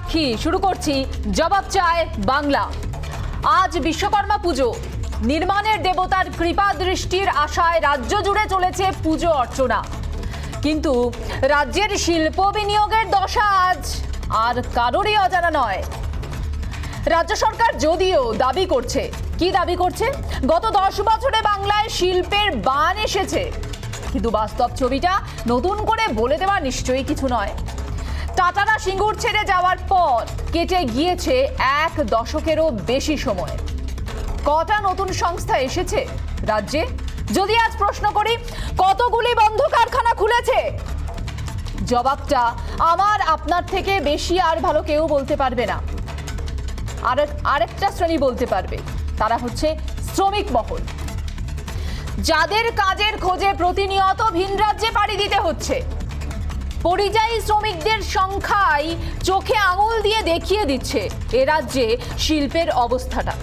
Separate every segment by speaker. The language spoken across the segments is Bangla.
Speaker 1: সাক্ষী শুরু করছি জবাব চায় বাংলা। আজ বিশ্বকর্মা পুজো, নির্মাণের দেবতার কৃপা দৃষ্টির আশায় রাজ্য জুড়ে চলেছে পুজো অর্চনা। কিন্তু রাজ্যের শিল্প বিনিয়োগের দশা আজ আর কারোরই অজানা নয়। রাজ্য সরকার যদিও দাবি করছে, কি দাবি করছে, গত 10 বছরে বাংলায় শিল্পের বান এসেছে, কিন্তু বাস্তব ছবিটা নতুন করে বলে দেওয়া নিশ্চয়ই কিছু নয়। টাটারা সিঙ্গুর ছেড়ে যাওয়ার পর কেটে গিয়েছে 1 দশকেরও বেশি সময়। কটা নতুন সংস্থা এসেছে রাজ্যে? যদি আজ প্রশ্ন করি কতগুলি বন্ধ কারখানা খুলেছে, জবাবটা আমার আপনার থেকে বেশি আর ভালো কেউ বলতে পারবে না। আরেকটা শ্রেণী বলতে পারবে, তারা হচ্ছে শ্রমিক মহল, যাদের কাজের খোঁজে প্রতিনিয়ত ভিন রাজ্যে পাড়ি দিতে হচ্ছে। পরিযায়ী শ্রমিকদের সংখ্যায় চোখে আঙুল দিয়ে দেখিয়ে দিচ্ছে এ রাজ্যে শিল্পের অবস্থাটা।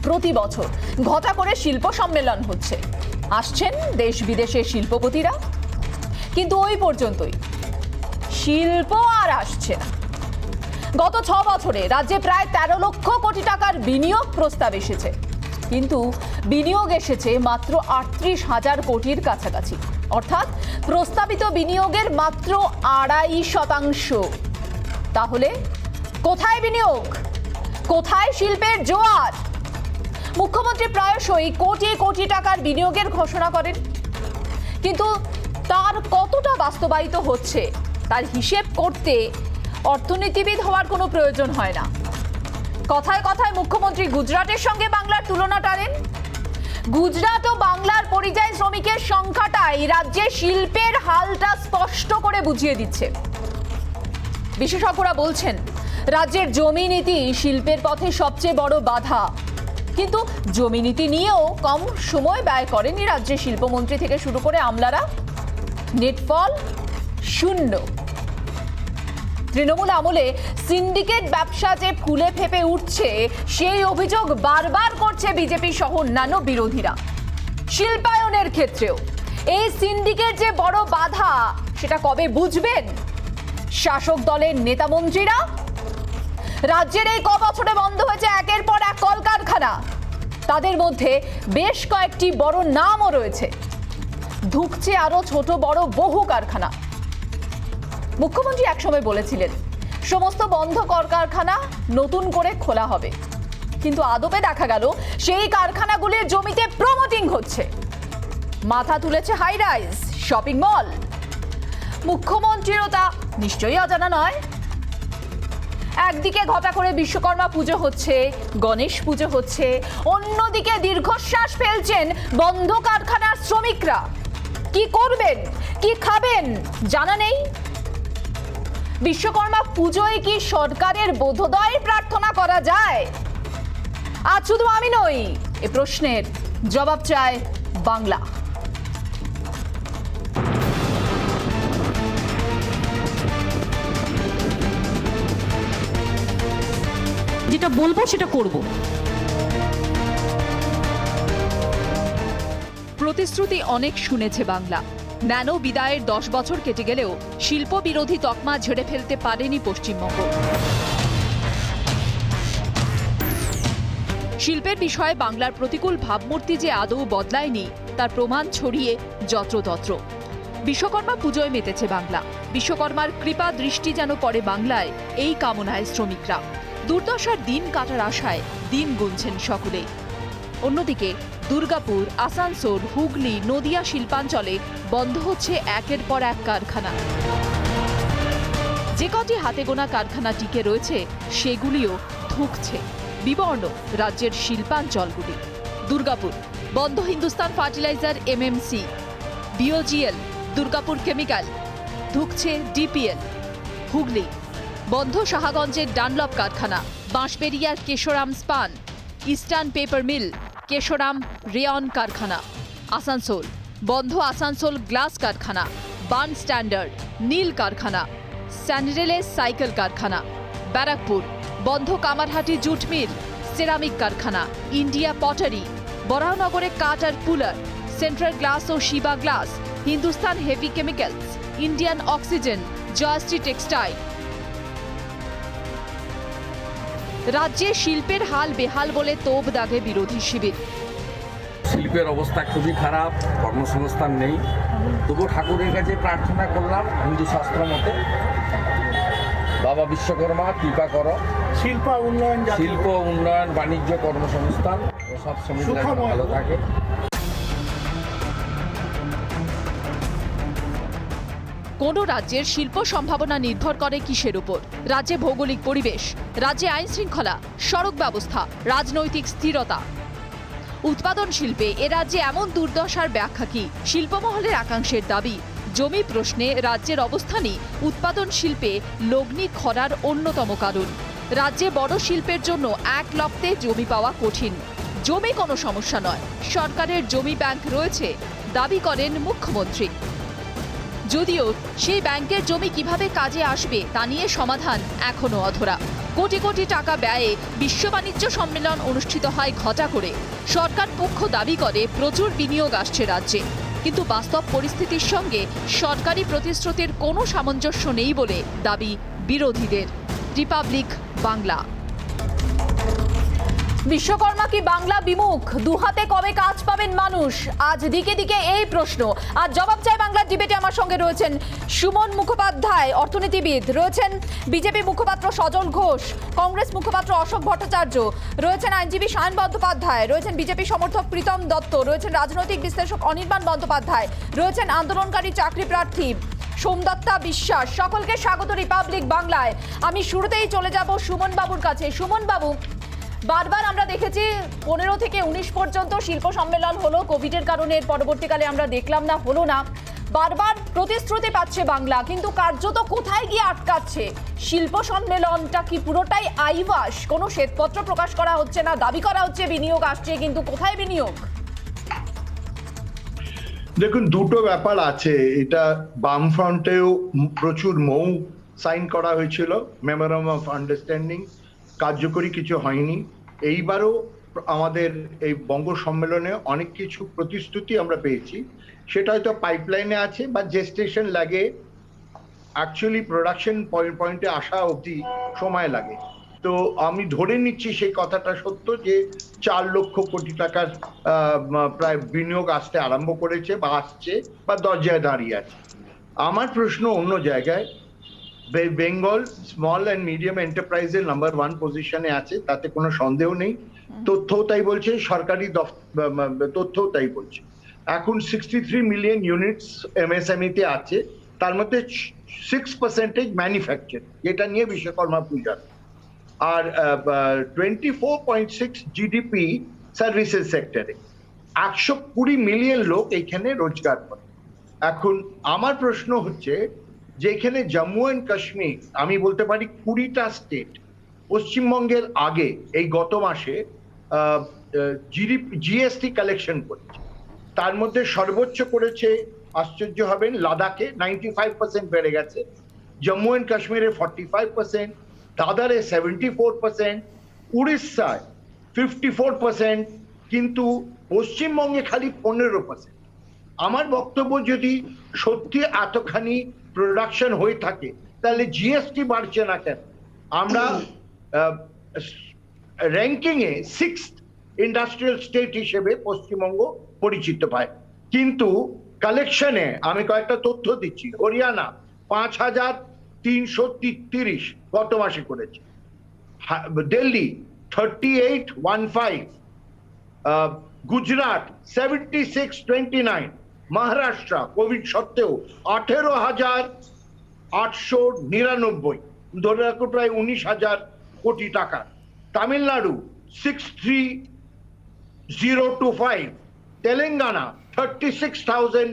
Speaker 1: প্রতি বছর ঘটা করে শিল্প সম্মেলন হচ্ছে, আসছেন দেশ বিদেশের শিল্পপতিরা, কিন্তু ওই পর্যন্তই, শিল্প আর আসছে না। গত 6 বছরে রাজ্যে প্রায় 13 লক্ষ কোটি টাকার বিনিয়োগ প্রস্তাব এসেছে, কিন্তু বিনিয়োগ এসেছে মাত্র 38,000 কোটির কাছাকাছি, অর্থাৎ প্রস্তাবিত বিনিয়োগের মাত্র 2.5%। তাহলে কোথায় বিনিয়োগ, কোথায় শিল্পের জোয়ার? মুখ্যমন্ত্রী প্রায়শই কোটি কোটি টাকার বিনিয়োগের ঘোষণা করেন, কিন্তু তার কতটা বাস্তবায়িত হচ্ছে তার হিসেব করতে অর্থনীতিবিদ হওয়ার কোনো প্রয়োজন হয় না। কথায় কথায় মুখ্যমন্ত্রী গুজরাটের সঙ্গে বাংলার তুলনা টানেন। গুজরাট ও বাংলার পরিযায়ী শ্রমিকের সংখ্যাটাই রাজ্যে শিল্পের হালটা স্পষ্ট করে বুঝিয়ে দিচ্ছে। বিশেষজ্ঞরা বলছেন রাজ্যের জমি নীতি শিল্পের পথে সবচেয়ে বড় বাধা, কিন্তু জমি নীতি নিয়েও কম সময় ব্যয় করেনি রাজ্যের শিল্পমন্ত্রী থেকে শুরু করে আমলারা। নেটফল শূন্য। তৃণমূল আমলে সিন্ডিকেট ব্যবসা যে ফুলে ফেপে উঠছে, সেই অভিযোগ বারবার করছে বিজেপি সহ অন্যান্য বিরোধীরা। শিল্পায়নের ক্ষেত্রেও এই সিন্ডিকেট যে বড় বাধা, সেটা কবে বুঝবেন শাসক দলের নেতা মন্ত্রীরা? রাজ্যের এই বছরে বন্ধ হয়েছে একের পর এক কলকারখানা, তাদের মধ্যে বেশ কয়েকটি বড় নামও রয়েছে। ধুঁকছে আরো ছোট বড় বহু কারখানা। মুখ্যমন্ত্রী একসময় বলেছিলেন সমস্ত বন্ধ কলকারখানা নতুন করে খোলা হবে, কিন্তু আদপে দেখা গেল সেই কারখানাগুলির জমিতে প্রমোটিং হচ্ছে। মাথা তুলেছে হাই রাইজ শপিং মল। মুখ্যমন্ত্রীরও তা নিশ্চয়ই অজানা নয়। একদিকে ঘটা করে বিশ্বকর্মা পুজো হচ্ছে, গণেশ পুজো হচ্ছে, অন্যদিকে দীর্ঘশ্বাস ফেলছেন বন্ধ কারখানার শ্রমিকরা। কি করবেন, কি খাবেন জানা নেই। বিশ্বকর্মা পুজোয় কি সরকারের বোধোদয় প্রার্থনা করা যায়? আজ শুধু আমি নই, এ প্রশ্নের জবাব চায় বাংলা।
Speaker 2: যেটা বলবো সেটা করব।
Speaker 1: প্রতিশ্রুতি অনেক শুনেছে বাংলা। ন্যানো বিদায়ের 10 বছর কেটে গেলেও শিল্প বিরোধী তকমা ঝেড়ে ফেলতে পারেনি পশ্চিমবঙ্গ। শিল্পের বিষয়ে বাংলার প্রতিকূল ভাবমূর্তি যে আদৌ বদলায়নি তার প্রমাণ ছড়িয়ে যত্রতত্র। বিশ্বকর্মা পুজোয় মেতেছে বাংলা। বিশ্বকর্মার কৃপা দৃষ্টি যেন পড়ে বাংলায়, এই কামনায় শ্রমিকরা। দুর্দশার দিন কাটার আশায় দিন গুনছেন সকলে। অন্যদিকে দুর্গাপুর, আসানসোল, হুগলি, নদিয়া শিল্পাঞ্চলে বন্ধ হচ্ছে একের পর এক কারখানা। যে কটি হাতে গোনা কারখানা টিকে রয়েছে সেগুলিও ধুঁকছে। বিবর্ণ রাজ্যের শিল্পাঞ্চলগুলি। দুর্গাপুর বন্ধ Hindustan fertilizer MMC, BOGL, Durgapur chemical, ধুঁকছে DPL। হুগলি বন্ধ সাহাগঞ্জের ডানলপ কারখানা, বাঁশবেড়িয়ার Kesoram spun, Eastern paper mill, Kesoram rayon কারখানা। আসানসোল বন্ধ আসানসোল গ্লাস কারখানা, বান স্ট্যান্ডার্ড, নীল কারখানা, স্যান্ডেলেস সাইকেল কারখানা। ব্যারাকপুর বন্ধ কামারহাটি জুট মিল, সেরামিক কারখানা, ইন্ডিয়া পটারি। বরাহনগরে কাঠ আর কুলার, সেন্ট্রাল গ্লাস ও Shiva glass, Hindustan heavy chemicals, Indian oxygen, Jayashree textile. রাজ্যে শিল্পের হাল বেহাল বলে তোপ দাগে বিরোধী শিবির।
Speaker 3: শিল্পের অবস্থা খুবই খারাপ, কর্মসংস্থান নেই। তবু ঠাকুরের কাছে প্রার্থনা করলাম হিন্দু শাস্ত্র মতে, বাবা বিশ্বকর্মা কৃপা করো, শিল্প উন্নয়ন, বাণিজ্য, কর্মসংস্থান ও সব শ্রমিকরা ভালো থাকে।
Speaker 1: কোন রাজ্যের শিল্প সম্ভাবনা নির্ভর করে কিসের উপর? রাজ্যে ভৌগোলিক পরিবেশ, রাজ্যে আইন শৃঙ্খলা, সড়ক ব্যবস্থা, রাজনৈতিক স্থিরতা। উৎপাদন শিল্পে এ রাজ্যে এমন দুর্দশার ব্যাখ্যা কি? শিল্পমহলের একাংশের দাবি, জমি প্রশ্নে রাজ্যের অবস্থানই উৎপাদন শিল্পে লগ্নি খরার অন্যতম কারণ। রাজ্যে বড় শিল্পের জন্য এক লপ্তে জমি পাওয়া কঠিন। জমি কোনো সমস্যা নয়, সরকারের জমি ব্যাংক রয়েছে, দাবি করেন মুখ্যমন্ত্রী। যদিও সেই ব্যাংকের জমি কিভাবে কাজে আসবে তা নিয়ে সমাধান এখনো অধরা। কোটি কোটি টাকা ব্যয়ে বিশ্ব বাণিজ্য সম্মেলন অনুষ্ঠিত হয় ঘটা করে। সরকার পক্ষ দাবি করে প্রচুর বিনিয়োগ আসছে রাজ্যে, কিন্তু বাস্তব পরিস্থিতির সঙ্গে সরকারি প্রতিশ্রুতির কোনো সামঞ্জস্য নেই বলে দাবি বিরোধীদের। রিপাবলিক বাংলা। বিশ্বকর্মা কি বাংলা বিমুখ? দুহাতে কবে কাজ পাবেন মানুষ? আজ দিকে দিকে এই প্রশ্ন। আজ জবাব চাই বাংলার ডিবেটে আমার সঙ্গে রয়েছেন সুমন মুখোপাধ্যায়, অর্থনীতিবিদ, রয়েছেন বিজেপি মুখপাত্র সজল ঘোষ, কংগ্রেস মুখপাত্র অশোক ভট্টাচার্য, রয়েছেন আইনজীবী সায়ন বন্দ্যোপাধ্যায়, রয়েছেন বিজেপি সমর্থক প্রীতম দত্ত, রয়েছেন রাজনৈতিক বিশ্লেষক অনির্বাণ বন্দ্যোপাধ্যায়, রয়েছেন আন্দোলনকারী চাকরি প্রার্থী সোমদত্তা বিশ্বাস। সকলকে স্বাগত রিপাবলিক বাংলায়। আমি শুরুতেই চলে যাব সুমন বাবুর কাছে। সুমন বাবু, বারবার আমরা দেখেছি 15 থেকে 19 পর্যন্ত শিল্প সম্মেলন হলো, কোভিডের কারণে এর পরবর্তীকালে আমরা দেখলাম না, হলো না। বারবার প্রতিশ্রুতি পাচ্ছে বাংলা, কিন্তু কার্যত কোথায় গিয়ে আটকাচ্ছে? শিল্প সম্মেলনটা কি পুরোটাই আইবাস? কোনো শ্বেতপত্র প্রকাশ করা হচ্ছে না, দাবি করা হচ্ছে বিনিয়োগ আসছে, কিন্তু কোথায় বিনিয়োগ?
Speaker 4: দেখুন, দুটো ব্যাপার আছে। এটা বামফ্রন্টেও প্রচুর মৌ সাইন করা হয়েছিল, মেমোরান্ডাম অফ আন্ডারস্ট্যান্ডিং, কার্যকরী কিছু হয়নি। এইবারও আমাদের এই বঙ্গ সম্মেলনে অনেক কিছু প্রতিশ্রুতি আমরা পেয়েছি, সেটা হয়তো পাইপলাইনে আছে বা জেস্টেশন লাগে, অ্যাকচুয়ালি প্রোডাকশন পয়েন্টে আসা অবধি সময় লাগে। তো আমি ধরে নিচ্ছি সেই কথাটা সত্য যে 4 লক্ষ কোটি টাকার প্রায় বিনিয়োগ আসতে আরম্ভ করেছে বা আসছে বা দরজায় দাঁড়িয়ে আছে। আমার প্রশ্ন অন্য জায়গায়। বেঙ্গল স্মল অ্যান্ড মিডিয়াম এন্টারপ্রাইজের নাম্বার 1 পজিশনে আছে, তাতে কোনো সন্দেহ নেই। তথ্যও তাই বলছে, সরকারি তথ্যও তাই বলছে। এখন 63 মিলিয়ন ইউনিটস এমএসএমই তে আছে, তার মধ্যে 6% ম্যানুফ্যাকচার, যেটা নিয়ে বিশ্বকর্মা পূজা, আর 24.6 জিডিপি সার্ভিসেস সেক্টরে। 120 মিলিয়ন লোক এখানে রোজগার করে। এখন আমার প্রশ্ন হচ্ছে যে এখানে জম্মু অ্যান্ড কাশ্মীর, আমি বলতে পারি 20টা স্টেট পশ্চিমবঙ্গের আগে এই গত মাসে জিএসটি কালেকশন করেছে। তার মধ্যে সর্বোচ্চ করেছে, আশ্চর্য হবেন, লাদাখে 95% বেড়ে গেছে, জম্মু অ্যান্ড কাশ্মীরে 45%, দাদারে 74%, উড়িষ্যায় 54%, কিন্তু পশ্চিমবঙ্গে খালি 15%। আমার বক্তব্য, যদি সত্যি এতখানি প্রোডাকশন হয়ে থাকে তাহলে জিএসটি বাড়ছে না কেন? আমরা র্যাঙ্কিং এ 6th ইন্ডাস্ট্রিয়াল স্টেট হিসেবে পশ্চিমবঙ্গ পরিচিত পায়, কিন্তু কালেকশনে আমি কয়েকটা তথ্য দিচ্ছি। হরিয়ানা 5333 গত মাসে করেছে, দিল্লি 3815, গুজরাট 7629, মহারাষ্ট্র কোভিড সত্ত্বেও 18,899, ধরে রাখো প্রায় 19,000 কোটি টাকা। তামিলনাড়ু 63,025, তেলেঙ্গানা 36,000,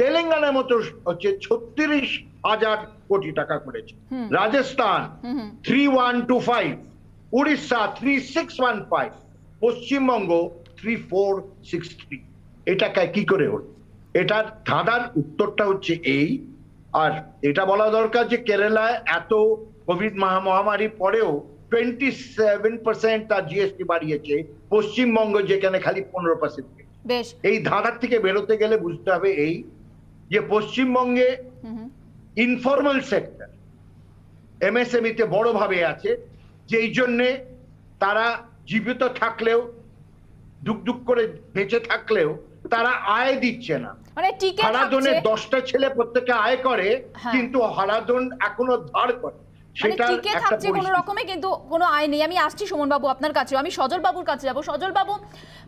Speaker 4: তেলেঙ্গানার মতো হচ্ছে 36,000 কোটি টাকা করেছে। রাজস্থান 3125, উড়িষ্যা 3615, পশ্চিমবঙ্গ 3463। এটা কি করে হলো? এটার ধাঁধার উত্তরটা হচ্ছে এই। আর এটা বলা দরকার যে কেরালায় এত কোভিড মহামারী পরেও 27% তার জিএসটি বাড়িয়েছে, পশ্চিমবঙ্গ যেখানে খালি 15%। এই ধাঁধার থেকে বেরোতে গেলে বুঝতে হবে এই যে পশ্চিমবঙ্গে ইনফর্মাল সেক্টর এমএসএমই তে বড়ভাবে আছে, যেই জন্যে তারা জীবিত থাকলেও দুক করে বেঁচে থাকলেও তারা আয় দিচ্ছে না।
Speaker 1: মানে টিকে
Speaker 4: হারাধনে
Speaker 1: থাকছে
Speaker 4: 10টা ছেলে প্রত্যেকে আয় করে,
Speaker 1: হ্যাঁ।
Speaker 4: কিন্তু হারাধন এখনো ধার করে,
Speaker 1: মানে
Speaker 4: সেটা
Speaker 1: টিকে
Speaker 4: একটা
Speaker 1: থাকছে কোনো
Speaker 4: পরিস্থিতি।
Speaker 1: রকমে, কিন্তু কোনো আয় নেই। আমি আসছি সুমন বাবু আপনার কাছে, আমি সজল বাবুর কাছে যাব। সজল বাবু,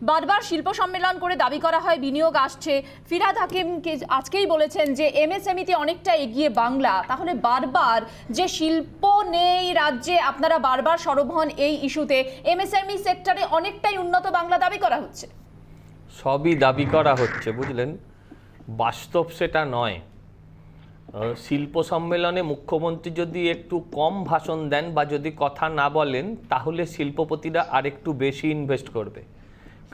Speaker 1: বারবার শিল্প সম্মেলন করে দাবি করা হয় বিনিয়োগ আসছে। ফিরহাদ হাকিমকে আজকেই বলেছেন যে এমএসএমইতে অনেকটা এগিয়ে বাংলা। তাহলে বারবার যে শিল্প নেই রাজ্যে, আপনারা বারবার সরব হন এই ইস্যুতে, এমএসএমই সেক্টরে অনেকটাই উন্নত বাংলা দাবি করা হচ্ছে।
Speaker 5: সবই দাবি করা হচ্ছে, বুঝলেন, বাস্তব সেটা নয়। শিল্প সম্মেলনে মুখ্যমন্ত্রী যদি একটু কম ভাষণ দেন বা যদি কথা না বলেন, তাহলে শিল্পপতিরা আরেকটু বেশি ইনভেস্ট করবে।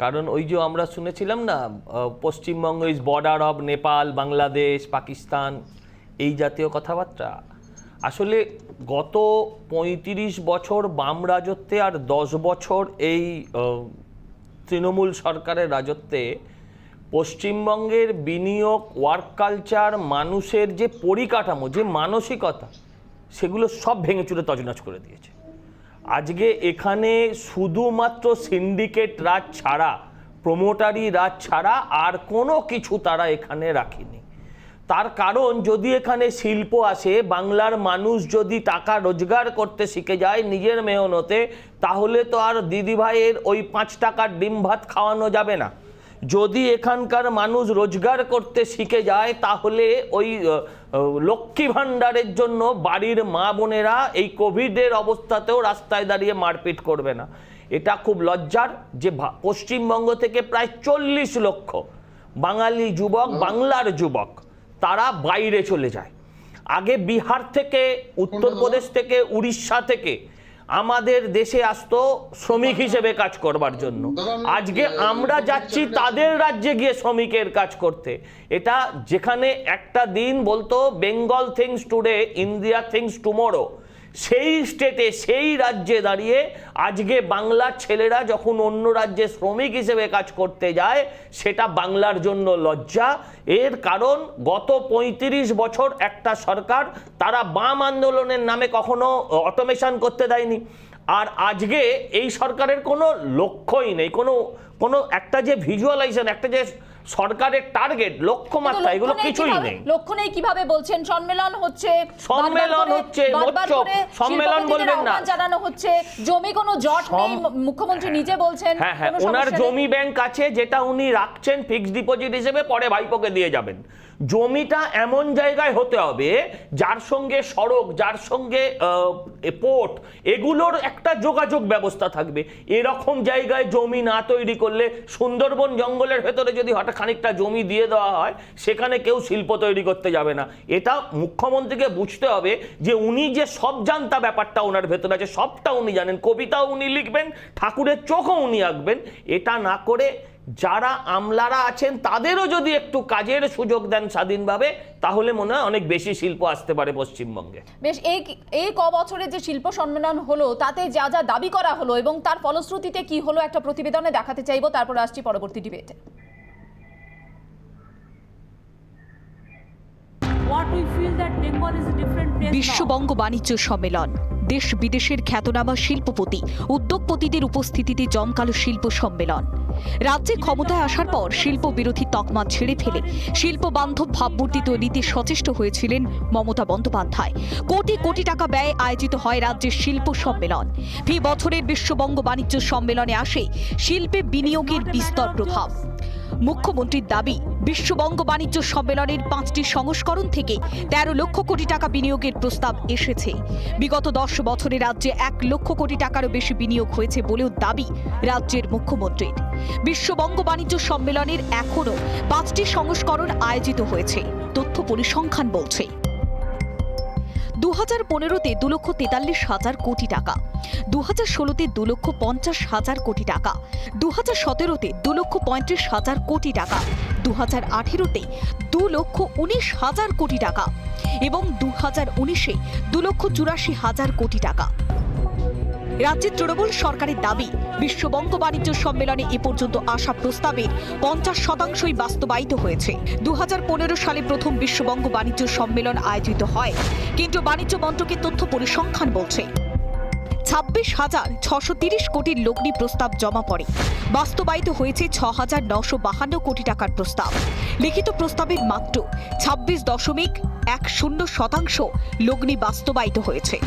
Speaker 5: কারণ ওই যে আমরা শুনেছিলাম না, Paschimbanga is border of Nepal, Bangladesh, Pakistan, এই জাতীয় কথাবার্তা। আসলে গত 35 বছর বাম রাজত্বে আর 10 বছর এই তৃণমূল সরকারের রাজত্বে পশ্চিমবঙ্গের বিনিয়োগ, ওয়ার্ক কালচার, মানুষের যে পরিকাঠামো, যে মানসিকতা, সেগুলো সব ভেঙে চুরে তছনছ করে দিয়েছে। আজকে এখানে শুধুমাত্র সিন্ডিকেট রাজ ছাড়া, প্রমোটারি রাজ ছাড়া আর কোনো কিছু তারা এখানে রাখেনি। তার কারণ, যদি এখানে শিল্প আসে, বাংলার মানুষ যদি টাকা রোজগার করতে শিখে যায় নিজের মেহনতে, তাহলে তো আর দিদিভাইয়ের ওই 5 টাকার ডিম ভাত খাওয়ানো যাবে না। যদি এখানকার মানুষ রোজগার করতে শিখে যায়, তাহলে ওই লক্ষ্মী ভাণ্ডারের জন্য বাড়ির মা বোনেরা এই কোভিডের অবস্থাতেও রাস্তায় দাঁড়িয়ে মারপিট করবে না। এটা খুব লজ্জার যে পশ্চিমবঙ্গ থেকে প্রায় 40 লক্ষ বাঙালি যুবক, বাংলার যুবক, তারা বাইরে চলে যায়। আগে বিহার থেকে, উত্তরপ্রদেশ থেকে, উড়িষ্যা থেকে আমাদের দেশে আসতো শ্রমিক হিসেবে কাজ করবার জন্য। আজকে আমরা যাচ্ছি তাদের রাজ্যে গিয়ে শ্রমিকের কাজ করতে। এটা যেখানে একটা দিন বলতো Bengal things today, India things tomorrow, সেই স্টেটে, সেই রাজ্যে দাঁড়িয়ে আজকে বাংলার ছেলেরা যখন অন্য রাজ্যে শ্রমিক হিসেবে কাজ করতে যায়, সেটা বাংলার জন্য লজ্জা। এর কারণ, গত 35 বছর একটা সরকার, তারা বাম আন্দোলনের নামে কখনো অটোমেশন করতে দেয়নি। আর আজকে এই সরকারের কোনো লক্ষ্যই নেই, কোনো একটা যে ভিজুয়ালাইজেশন, একটা যে সরকারের টার্গেট, লক্ষ্যমাত্রা, এগুলো কিছুই নেই।
Speaker 1: লক্ষ্য নেই কিভাবে বলছেন? সম্মেলন হচ্ছে,
Speaker 5: সম্মেলন বলবেন না,
Speaker 1: জানানো হচ্ছে, জমি কোনো জট নেই, মুখ্যমন্ত্রী নিজে বলছেন।
Speaker 5: হ্যাঁ, ওনার জমি ব্যাংক আছে, যেটা উনি রাখছেন ফিক্সড ডিপোজিট হিসেবে, পরে ভাইপোকে দিয়ে যাবেন। জমিটা এমন জায়গায় হতে হবে যার সঙ্গে সড়ক, যার সঙ্গে পোর্ট, এগুলোর একটা যোগাযোগ ব্যবস্থা থাকবে। এরকম জায়গায় জমি না তৈরি করলে, সুন্দরবন জঙ্গলের ভেতরে যদি হঠাৎ খানিকটা জমি দিয়ে দেওয়া হয়, সেখানে কেউ শিল্প তৈরি করতে যাবে না। এটা মুখ্যমন্ত্রীকে বুঝতে হবে যে উনি যে সব জানতা ব্যাপারটা ওনার ভেতরে আছে, সবটা উনি জানেন। কবিতাও উনি লিখবেন, ঠাকুরের চোখও উনি আঁকবেন। এটা না করে যারা আমলারা আছেন তাদেরও যদি একটু কাজের সুযোগ দেন স্বাধীনভাবে, তাহলে মনে হয় অনেক বেশি শিল্প আসতে পারে পশ্চিমবঙ্গে।
Speaker 1: বেশ, এই ক বছরে যে শিল্প সম্মেলন হলো, তাতে যা যা দাবি করা হলো এবং তার ফলশ্রুতিতে কি হলো, একটা প্রতিবেদনে দেখাতে চাইবো, তারপর আসছি পরবর্তী ডিবেটে।
Speaker 2: বিশ্ববঙ্গ বাণিজ্য সম্মেলন, দেশ বিদেশের খ্যাতনামা শিল্পপতি, উদ্যোগপতিদের উপস্থিতিতে জমকালো শিল্প সম্মেলন। রাজ্যে ক্ষমতায় আসার পর শিল্প বিরোধী তকমা ছেড়ে ফেলে শিল্প বান্ধব ভাবমূর্তি তৈরিতে সচেষ্ট হয়েছিলেন মমতা বন্দ্যোপাধ্যায়। কোটি কোটি টাকা ব্যয়ে আয়োজিত হয় রাজ্যের শিল্প সম্মেলন। ফি বছরের বিশ্ববঙ্গ বাণিজ্য সম্মেলনে আসে শিল্পে বিনিয়োগের বিস্তর প্রভাব। মুখ্যমন্ত্রীর দাবি, বিশ্ববঙ্গ বাণিজ্য সম্মেলনের 5টি সংস্করণ থেকে 13 লক্ষ কোটি টাকা বিনিয়োগের প্রস্তাব এসেছে। বিগত 10 বছরে রাজ্যে 1 লক্ষ কোটি টাকারও বেশি বিনিয়োগ হয়েছে বলেও দাবি রাজ্যের মুখ্যমন্ত্রীর। বিশ্ববঙ্গ বাণিজ্য সম্মেলনের এখনও 5টি সংস্করণ আয়োজিত হয়েছে, তথ্য পরিসংখ্যান বলছে। 2015-তে 2,43,000 কোটি টাকা, 2016-তে 2,50,000 কোটি টাকা, 2017-তে 2,35,000 কোটি টাকা, 2018-তে 2,19,000 কোটি টাকা এবং 2019-এ 2,84,000 কোটি টাকা। রাজ্যের তৃণমূল সরকারের দাবি, বিশ্ববঙ্গ বাণিজ্য সম্মেলনে এ পর্যন্ত আসা প্রস্তাবের 50% বাস্তবায়িত হয়েছে। 2015 সালে প্রথম বিশ্ববঙ্গ বাণিজ্য সম্মেলন আয়োজিত হয়, কিন্তু বাণিজ্য মন্ত্রকের তথ্য পরিসংখ্যান বলছে 26,630 কোটির লগ্নি প্রস্তাব জমা পড়ে। বাস্তবায়িত হয়েছে 6,952 কোটি টাকার প্রস্তাব। লিখিত প্রস্তাবের মাত্র 26.10% লগ্নি বাস্তবায়িত হয়েছে।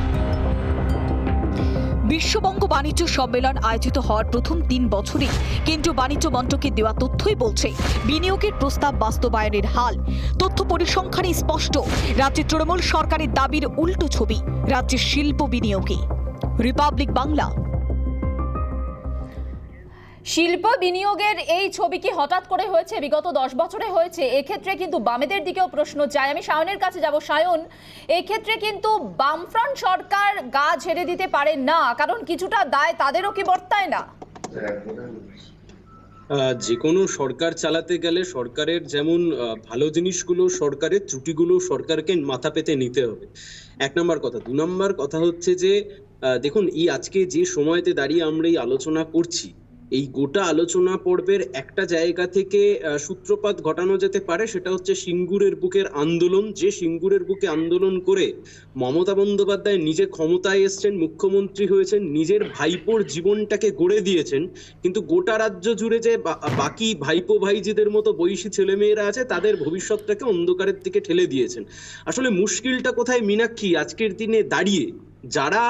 Speaker 2: বিশ্ববঙ্গ বাণিজ্য সম্মেলন আয়োজিত হওয়ার প্রথম 3 বছরে কেন্দ্রীয় বাণিজ্য মন্ত্রকের দেওয়া তথ্যই বলছে বিনিয়োগের প্রস্তাব বাস্তবায়নের হাল। তথ্য পরিসংখ্যানে স্পষ্ট, রাজ্যের তৃণমূল সরকারের দাবির উল্টো ছবি রাজ্যের শিল্প বিনিয়োগে। রিপাবলিক বাংলা।
Speaker 1: শিল্প বিনিয়োগের এই ছবি কি হঠাৎ করে হয়েছে? বিগত 10 বছরে হয়েছে। এক্ষেত্রে কিন্তু বামেদের দিকেও প্রশ্ন চাই। আমি সায়নের কাছে যাব। সায়ন, এক্ষেত্রে কিন্তু বামফ্রন্ট সরকার গা ছেড়ে দিতে পারে না, কারণ কিছুটা দায় তাদেরও কি বর্তায় না?
Speaker 6: যে কোনো সরকার চালাতে গেলে সরকারের যেমন ভালো জিনিসগুলো, সরকারের ত্রুটিগুলো সরকারকে মাথা পেতে নিতে হবে, 1 নম্বর কথা। 2 নম্বর কথা হচ্ছে যে দেখুন, এই আজকে যে সময়তে দাঁড়িয়ে আমরা এই আলোচনা করছি, এই গোটা আলোচনা পর্বের একটা জায়গা থেকে সূত্রপাত ঘটানো যেতে পারে, সেটা হচ্ছে সিঙ্গুরের বুকের আন্দোলন। যে সিঙ্গুরের বুকে আন্দোলন করে মমতা বন্দ্যোপাধ্যায় নিজে ক্ষমতায় এসছেন, মুখ্যমন্ত্রী হয়েছেন, নিজের ভাইপোর জীবনটাকে গড়ে দিয়েছেন, কিন্তু গোটা রাজ্য জুড়ে যে বাকি ভাইপো ভাইজিদের মতো বয়সী ছেলেমেয়েরা আছে তাদের ভবিষ্যৎটাকে অন্ধকারের দিকে ঠেলে দিয়েছেন। আসলে মুশকিলটা কোথায় মীনাক্ষী? আজকের দিনে দাঁড়িয়ে যারা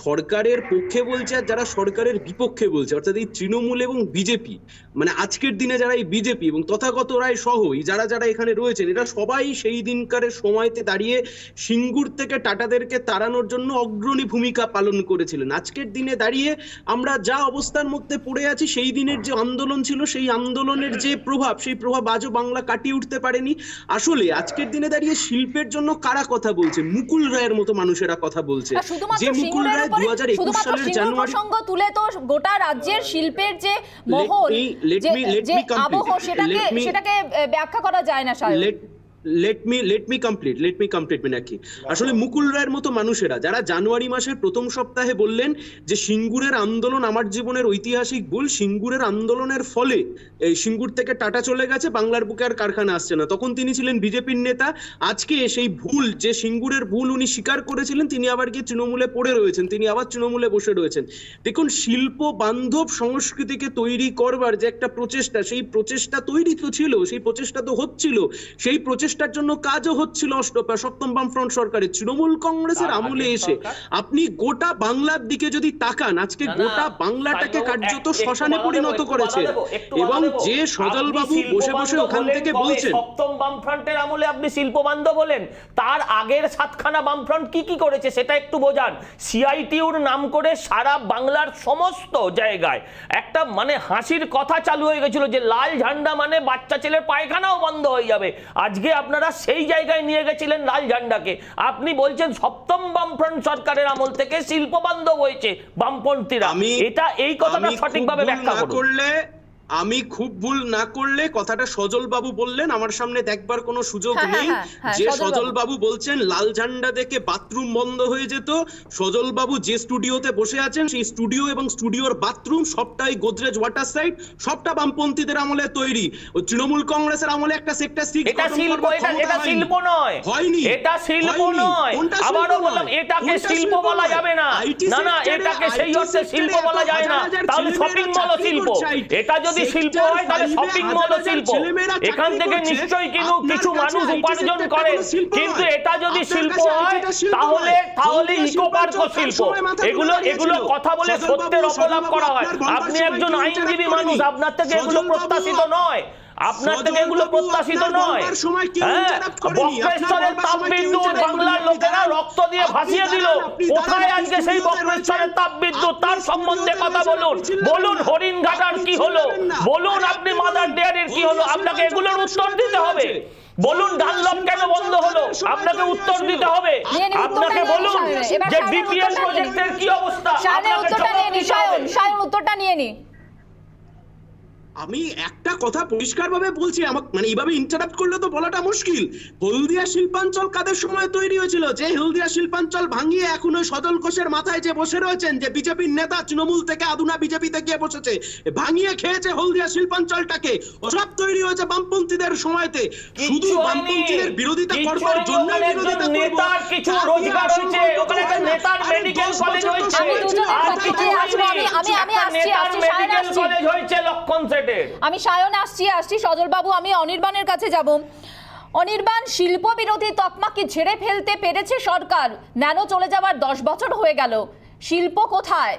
Speaker 6: সরকারের পক্ষে বলছে আর যারা সরকারের বিপক্ষে বলছে, অর্থাৎ এই তৃণমূল এবং বিজেপি, মানে আজকের দিনে যারা এই বিজেপি এবং তথাগত রায় সহ যারা যারা এখানে রয়েছেন, এরা সবাই সেই দিনকারের সময়তে দাঁড়িয়ে সিঙ্গুর থেকে টাটাদেরকে তাড়ানোর জন্য অগ্রণী ভূমিকা পালন করেছিলেন। আজকের দিনে দাঁড়িয়ে আমরা যা অবস্থার মধ্যে পড়ে আছি, সেই দিনের যে আন্দোলন ছিল, সেই আন্দোলনের যে প্রভাব, সেই প্রভাব আজও বাংলা কাটিয়ে উঠতে পারেনি। আসলে আজকের দিনে দাঁড়িয়ে শিল্পের জন্য কারা কথা বলছে? মুকুল রায়ের মতো মানুষেরা কথা বলছে। যে মুকুল রায় 2021 সালের জানুয়ারি
Speaker 1: প্রসঙ্গ তুলে তো গোটা রাজ্যের শিল্পের যে মহল, যে আবহ, সেটাকে ব্যাখ্যা করা যায় না।
Speaker 6: let me complete Meenakshi. আসলে মুকুল রায়ের মতো মানুষেরা যারা জানুয়ারি মাসের প্রথম সপ্তাহে বললেন যে সিঙ্গুরের আন্দোলন আমার জীবনের ঐতিহাসিক ভুল, সিঙ্গুরের আন্দোলনের ফলে এই সিঙ্গুর থেকে টাটা চলে গেছে, বাংলার বুকে আর কারখানা আসছে না, তখন তিনি ছিলেন বিজেপির নেতা। আজকে সেই ভুল, যে সিঙ্গুরের ভুল উনি স্বীকার করেছিলেন, তিনি আবার গিয়ে তৃণমূলে পড়ে রয়েছেন, তিনি আবার তৃণমূলে বসে রয়েছেন। দেখুন, শিল্প বান্ধব সংস্কৃতিকে তৈরি করবার যে একটা প্রচেষ্টা, সেই প্রচেষ্টা তৈরি তো ছিল, সেই প্রচেষ্টা তো হচ্ছিল, সেই প্রচেষ্টার জন্য কাজও হচ্ছিল সপ্তম বামফ্রন্ট সরকারের। তৃণমূল কংগ্রেসের আমলে এসে আপনি গোটা বাংলার দিকে যদি তাকান, আজকে গোটা বাংলাটাকে কার্যত শ্মশানে পরিণত করেছে। এবং যে সজল বাবু বসে বসে ওখান থেকে বলছেন
Speaker 5: সপ্তম বামফ্রন্টের আমলে আপনি শিল্প বান্ধব বলেন, তার আগের 7খানা বামফ্রন্ট কি কি করেছে সেটা একটু বোঝান। সিআইটিউর নাম করে সারা বাংলার সমস্ত জায়গায় একটা মানে হাসির কথা চালু হয়ে গেছিল যে লাল ঝান্ডা মানে বাচ্চা ছেলের পায়খানাও বন্ধ হয়ে যাবে। আজকে আপনারা সেই জায়গায় নিয়ে গেছিলেন লাল ঝান্ডাকে। আপনি বলছেন সপ্তম বামফ্রন্ট সরকারের আমল থেকে শিল্প বান্ধব হয়েছে বামপন্থীরা। এটা এই কথাটা সঠিকভাবে ব্যাখ্যা করুন।
Speaker 6: আমি খুব ভুল না করলে কথাটা সজল বাবু বললেন, আমার সামনে দেখবার কোনো সুযোগ নেই। যে সজল বাবু বলছেন লাল ঝান্ডা দেখে বাথরুম বন্ধ হয়ে যেত, সজল বাবু যে স্টুডিওতে বসে আছেন সেই স্টুডিও এবং স্টুডিওর বাথরুম সবটাই গোদরেজ ওয়াটার সাইড, সবটা বামপন্থীদের আমলে তৈরি। তৃণমূল কংগ্রেসের আমলে একটা সেক্টর 6
Speaker 5: এটা শিল্প, এটা শিল্প নয়,
Speaker 6: হয়নি,
Speaker 5: এটা শিল্প নয়। আবারও বললাম, এটাকে শিল্প বলা যাবে না। না না, এটাকে সেই অর্থে শিল্প বলা যায় না। তাহলে শপিং মলও শিল্প। এটা যদি শিল্প হয় তাহলে শপিং মলও শিল্প। এখান থেকে নিশ্চয়ই কিছু মানুষ উপার্জন করে, কিন্তু এটা যদি শিল্প হয় তাহলে ইকো পার্কও শিল্প। এগুলো কথা বলে সত্যের অপলাপ করা হয়। আপনি একজন আইনজীবী মানুষ, আপনার থেকে এগুলো প্রত্যাশিত নয়, আপনার থেকে এগুলো প্রত্যাশিত নয়। বক্রেশ্বরের তাপবিদ্যুৎ বাংলার লোকেরা রক্ত দিয়ে ভাসিয়ে দিল। কোথায় আজকে সেই বক্রেশ্বরের তাপবিদ্যুৎ? তার সম্বন্ধে কথা বলুন। বলুন হরিণঘাটার কি হলো, বলুন আপনি মাদার ডেয়ারির কি হলো, আপনাকে এগুলোর উত্তর দিতে হবে। বলুন ডানলপ কেন বন্ধ হলো, আপনাকে উত্তর দিতে হবে। আপনাকে বলুন যে বিপিএল প্রজেক্টের কি অবস্থা, আপনাকে জবাব দিতে হবে।
Speaker 1: সায়ন উত্তরটা নিয়ে নি।
Speaker 6: আমি একটা কথা পরিষ্কারভাবে বলছি, আমাকে মানে এইভাবে ইন্টারাপ্ট করলে তো বলাটা মুশকিল। হলদিয়া শিল্পাঞ্চল কাদের সময় তৈরি হয়েছিল? যে হলদিয়া শিল্পাঞ্চল ভাঙিয়ে এখন ওই সজল ঘোষের মাথায় যে বসে রয়েছেন, যে বিজেপির নেতা, তৃণমূল থেকে আদুনা বিজেপিতে গিয়ে বসেছে, ভাঙিয়ে খেয়েছে হলদিয়া শিল্পাঞ্চলটাকে। ওসব তৈরি হয়েছে বামপন্থীদের সময়তে। শুধু বামপন্থীদের বিরোধিতা করবার জন্য বিরোধিতা করব।
Speaker 5: কিছু রোজগার হয়েছে, ওখানে একটা নেতার মেডিকেল কলেজ হয়েছে,
Speaker 1: আমি দুজনের
Speaker 5: আর
Speaker 1: কথা
Speaker 5: কিছু
Speaker 1: বলে
Speaker 5: হয়নি।
Speaker 1: আমি আসছি,
Speaker 5: নেতার
Speaker 1: সায়ন
Speaker 5: মেডিকেল
Speaker 1: আসছি।
Speaker 5: কলেজ হয়েছে লক্ষণ সেটের।
Speaker 1: আমি সায়ন আসছি সজল বাবু, আমি অনির্বাণের কাছে যাব। অনির্বাণ, শিল্প বিরোধী তকমা কি ঝেড়ে ফেলতে পেরেছে সরকার? ন্যানো চলে যাওয়ার 10 বছর হয়ে গেল, শিল্প কোথায়?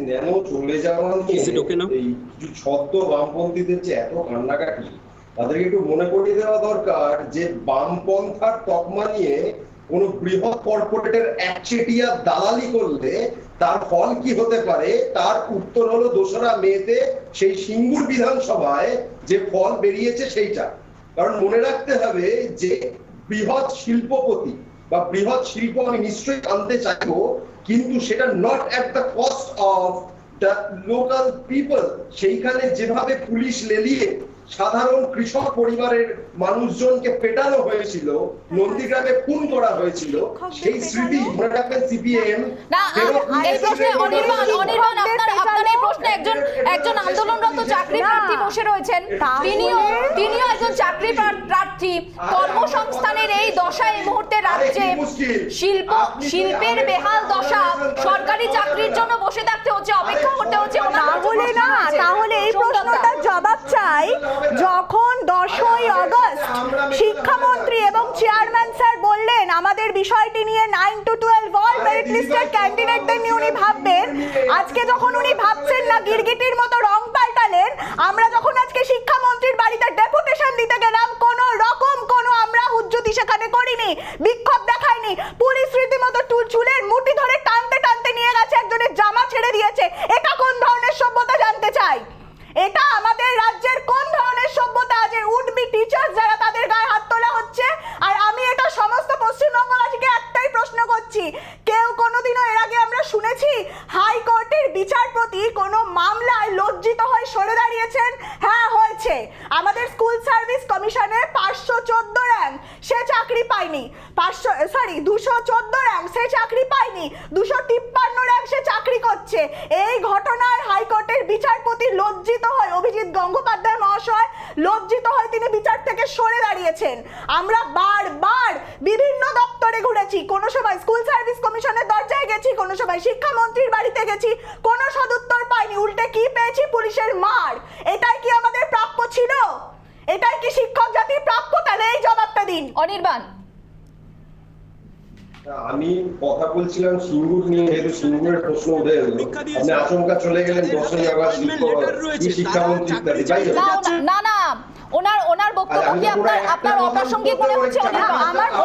Speaker 7: ন্যানো চলে যাওয়া
Speaker 6: Is it okay now?
Speaker 7: এই ছদ্ম বামপন্থীদের যে এত কান্নাকাটি, তাদেরকে একটু মনে করিয়ে দেওয়া দরকার যে বামপন্থার তকমা নিয়ে কোন বৃহৎ কর্পোরেটের একচেটিয়া দালালি করলে তার ফল কি হতে পারে। তার উত্তর হলো 2রা মেতে সেই সিঙ্গুর বিধানসভায় যে ফল বেরিয়েছে সেইটা। কারণ মনে রাখতে হবে যে বৃহৎ শিল্পপতি বা বৃহৎ শিল্প আমি নিশ্চয়ই আনতে চাইবো, কিন্তু সেটা not at the cost of the local people. সেইখানে যেভাবে পুলিশ লেলিয়ে সাধারণ কৃষক পরিবারের মানুষজনকে পেটানো হয়েছিল, নন্দীগ্রামে খুন করা হয়েছিল, সেই স্মৃতি মনে রাখবেন সিপিএম।
Speaker 1: না, এই প্রশ্নে অনির্বাণ আপনার এই প্রশ্নে একজন আন্দোলনরত চাকরি প্রার্থী বসে রয়েছেন, তিনিও একজন চাকরি প্রার্থী। কর্মসংস্থানের এই দশা এই মুহূর্তে রাজ্যে, শিল্পের বেহাল দশা, সরকারি চাকরির জন্য বসে থাকতে হচ্ছে, অপেক্ষা করতে হচ্ছে।
Speaker 8: তাহলে এই প্রশ্নটার জবাব চাই, যখন 10ই আগস্ট শিক্ষামন্ত্রী এবং চেয়ারম্যান স্যার বললেন আমাদের বিষয়টি নিয়ে 9 to 12 অল মেরিট লিস্টেড ক্যান্ডিডেটদের নিয়ে উনি ভাববেন, আজকে যখন উনি ভাবছেন না গিরগিটির মতো রং পাল্টালেন। আমরা যখন আজকে শিক্ষামন্ত্রীর বাড়িতে ডেপুটেশন দিতে গেলাম, কোনো রকম আমরা হুজ্জুতি সেখানে করিনি, বিক্ষোভ দেখাইনি। পুলিশ রীতিমতো চুলের মুঠি ধরে টানতে টানতে নিয়ে গেছে, একজনের জামা ছেড়ে দিয়েছে। এটা কোন ধরনের সভ্যতা জানতে চাই? এটা আমাদের রাজ্যের কোন ধরনের সভ্যতা যে উডবি টিচার্স যারা তাদের গায়ে হাত তোলা হচ্ছে? আর আমি এটা সমস্ত পশ্চিমবঙ্গবাসীকে একটাই প্রশ্ন করছি, কেউ কোনোদিনও এর আগে আমরা শুনেছি হাইকোর্টের বিচারপতি কোনো মামলায় লজ্জিত হয়ে সরে দাঁড়িয়েছেন? হ্যাঁ হয়েছে। আমাদের স্কুল সার্ভিস কমিশনে 514 র্যাঙ্ক, সে চাকরি পায়নি। 214 র্যাঙ্ক, সে চাকরি পায়নি। 253 র্যাঙ্ক, সে চাকরি করছে। এই ঘটনায় হাইকোর্টের বিচারপতি লজ্জিত হয়, অভিজিৎ গঙ্গোপাধ্যায় মহাশয় লজ্জিত হয়, তিনি বিচার থেকে সরে দাঁড়িয়েছেন। আমরা বারবার বিভিন্ন দপ্তরে ঘুরেছি, কোনো সময় স্কুল সার্ভিস কমিশনের দরজায় গেছি, কোনো সময় শিক্ষামন্ত্রীর বাড়িতে গেছি, কোনো সদুত্তর পাইনি। উল্টে কি পেয়েছি? পুলিশের মার। এটাই কি আমাদের প্রাপ্য ছিল? এটাই কি শিক্ষক জাতির প্রাপ্য? তাহলে এই জবাবটা দিন।
Speaker 1: অনির্বাণ,
Speaker 7: আমি কথা বলছিলাম সিঙ্গুর নিয়ে, যেহেতু সিঙ্গুরের প্রশ্ন উঠে এলো, আপনি আচমকা চলে গেলেন 10ই আগস্ট শিক্ষামন্ত্রী ইত্যাদি। যাই হোক,
Speaker 1: না ওনার বক্তব্য কি আপনার অপ্রাসঙ্গিক মনে হচ্ছে?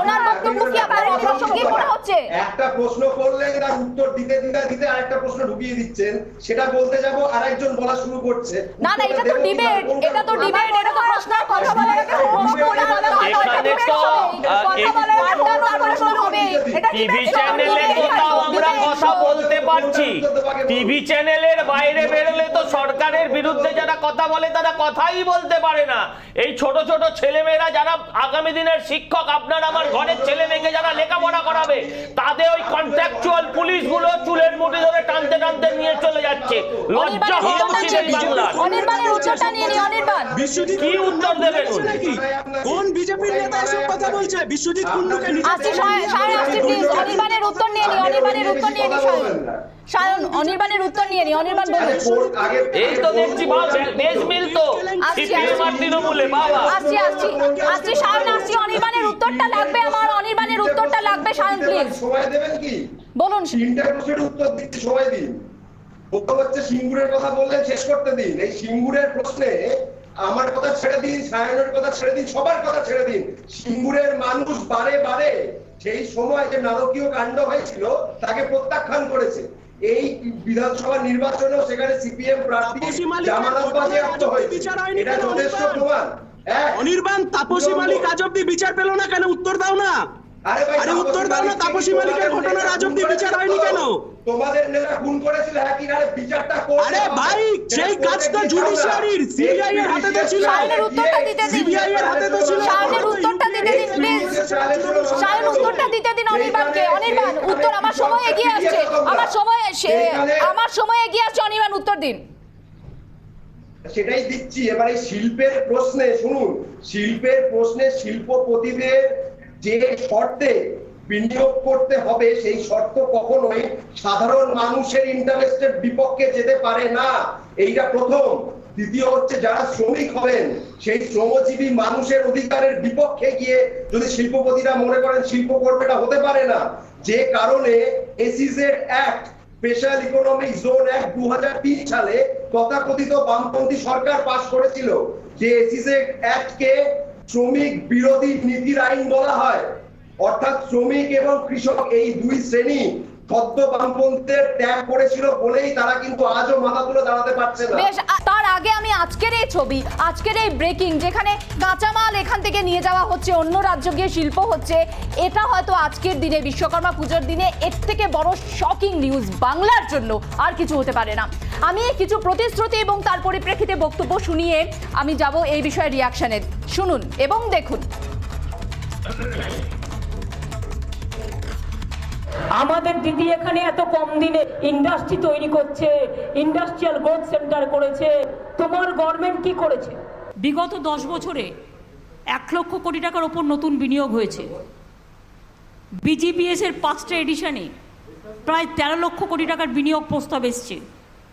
Speaker 1: ওনার বক্তব্য কি আপনার অপ্রাসঙ্গিক মনে হচ্ছে?
Speaker 7: একটা প্রশ্ন করলে তার উত্তর দিতে আরেকটা প্রশ্ন ঢুকিয়ে দিচ্ছেন, সেটা বলতে যাব আরেকজন বলা শুরু করছে।
Speaker 1: না এটা তো ডিবেট, এটা তো প্রশ্ন। কথা বলার আগে
Speaker 5: টিভি চ্যানেলে কোথাও আমরা কথা বলতে পারছি, টিভি চ্যানেলের বাইরে বেরোলে তো সরকারের বিরুদ্ধে যারা কথা বলে তারা কথাই বলতে পারে না। এই ছোট ছোট ছেলেমেয়েরা যারা আগামী দিনের শিক্ষক, আপনার আমার ঘরের ছেলে মেয়েকে যারা লেখাপড়া করাবে, তাদের ওই কন্ট্রাকচুয়াল পুলিশগুলো চুলের মুঠি ধরে টানতে টানতে নিয়ে চলে যাচ্ছে। লজ্জা হওয়া উচিত এই বাংলার।
Speaker 1: অনির্বাণের উত্তরটা নিয়ে নি। অনির্বাণ,
Speaker 5: কি উত্তর দেবেন?
Speaker 6: কোন বিজেপির নেতা এসব কথা বলছে? বিশ্বজিৎ কুন্ডুকে
Speaker 1: অনির্বাণের উত্তর নিয়ে নি। সায়ন, অনির্বাণের উত্তর নিয়ে নি। অনির্বাণ বলুন।
Speaker 5: এই তো দেখছি বেশ মিল তো সিপিএম আর তৃণমূলে। বাবা
Speaker 1: আসছি সায়ন, অনির্বাণের উত্তরটা লাগবে আমার, অনির্বাণের উত্তরটা লাগবে। সায়ন প্লিজ
Speaker 7: সময় দেবেন কি?
Speaker 1: বলুন।
Speaker 7: তিনটা প্রশ্নের উত্তর দিতে সময় দিন। প্রথম হচ্ছে সিঙ্গুরের কথা বললেন, শেষ করতে দিন। এই সিঙ্গুরের প্রশ্নে আমার কথা ছেড়ে দিন, সায়নের কথা ছেড়ে দিন, সবার কথা ছেড়ে দিন। সিঙ্গুরের মানুষ বারে সেই সময় যে নারকীয় কাণ্ড হয়েছিল তাকে প্রত্যাখ্যান করেছে। এই বিধানসভা নির্বাচনেও সেখানে সিপিএম প্রার্থী জামানত বাজেয়াপ্ত হয়েছে। এটা যথেষ্ট প্রমাণ।
Speaker 6: অনির্বাণ, তাপসী মালিক আজ অব্দি বিচার পেল না কেন? উত্তর দাও না। আরে উত্তর দাও না, তাপসী মালিকের ঘটনার আজ অব্দি বিচার হয়নি কেন?
Speaker 7: তোমাদের নেতা খুন করেছিল একই নারে বিচারটা করতে
Speaker 6: আরে
Speaker 7: হবে।
Speaker 6: ভাই, সেই কাজটা জুডিশিয়ারির, সিবিআই এর হাতে তো ছিল।
Speaker 1: শাহিনের উত্তরটা দিতে দিন।
Speaker 6: সিবিআই এর হাতে তো ছিল।
Speaker 1: শাহিনের উত্তরটা দিতে দিন প্লিজ। শাহিন উত্তরটা দিতে দিন অনির্বাণকে। অনির্বাণ উত্তর, আমার সময় এগিয়ে আসছে, আমার সময় এগিয়ে আসছে, অনির্বাণ উত্তর দিন।
Speaker 7: সেটাই দিচ্ছি। এবার এই শিল্পের প্রশ্নে শুনুন, শিল্পের প্রশ্নে শিল্পপতিদের যে শর্তে বিনিয়োগ করতে হবে সেই শর্ত কখনোই সাধারণ মানুষের ইন্টারেস্টের বিপক্ষে যেতে পারে না, এইটা প্রথম। দ্বিতীয় হচ্ছে যারা শ্রমিক হবেন সেই শ্রমজীবী মানুষের অধিকারের বিপক্ষে গিয়ে যদি শিল্পপতিরা মনে করেন শিল্প করবে, এটা হতে পারে না। যে কারণে SEZ act, special economic zone act 2003 সালে তথাকথিত বামপন্থী সরকার পাশ করেছিল, যে এসইজেড অ্যাক্টকে শ্রমিক বিরোধী নীতির আইন বলা হয়। অর্থাৎ শ্রমিক এবং কৃষক এই দুই শ্রেণী সদ্য বামপন্থীদের ত্যাগ করেছিল বলেই তারা কিন্তু আজও মাথা তুলে দাঁড়াতে পারছে না।
Speaker 1: বেশ, তার আগে আমি আজকের এই ছবি, আজকের এই ব্রেকিং, যেখানে কাঁচামাল এখান থেকে নিয়ে যাওয়া হচ্ছে, অন্য রাজ্য গিয়ে শিল্প হচ্ছে, এটা হয়তো আজকের দিনে, বিশ্বকর্মা পুজোর দিনে এর থেকে বড় শকিং নিউজ বাংলার জন্য আর কিছু হতে পারে না। আমি কিছু প্রতিশ্রুতি এবং তার পরিপ্রেক্ষিতে বক্তব্য শুনিয়ে আমি যাব এই বিষয়ে রিয়াকশনে। শুনুন এবং দেখুন।
Speaker 9: আমাদের দিদি এখানে এত কম দিনে ইন্ডাস্ট্রি তৈরি করছে, ইন্ডাস্ট্রিয়াল গ্রোথ সেন্টার করেছে। তোমার গভর্নমেন্ট কি করেছে?
Speaker 10: বিগত 10 বছরে 1 লক্ষ কোটি টাকার ওপর নতুন বিনিয়োগ হয়েছে। বিজিপিএস এর 5টা এডিশনে প্রায় 13 লক্ষ কোটি টাকার বিনিয়োগ প্রস্তাব এসছে,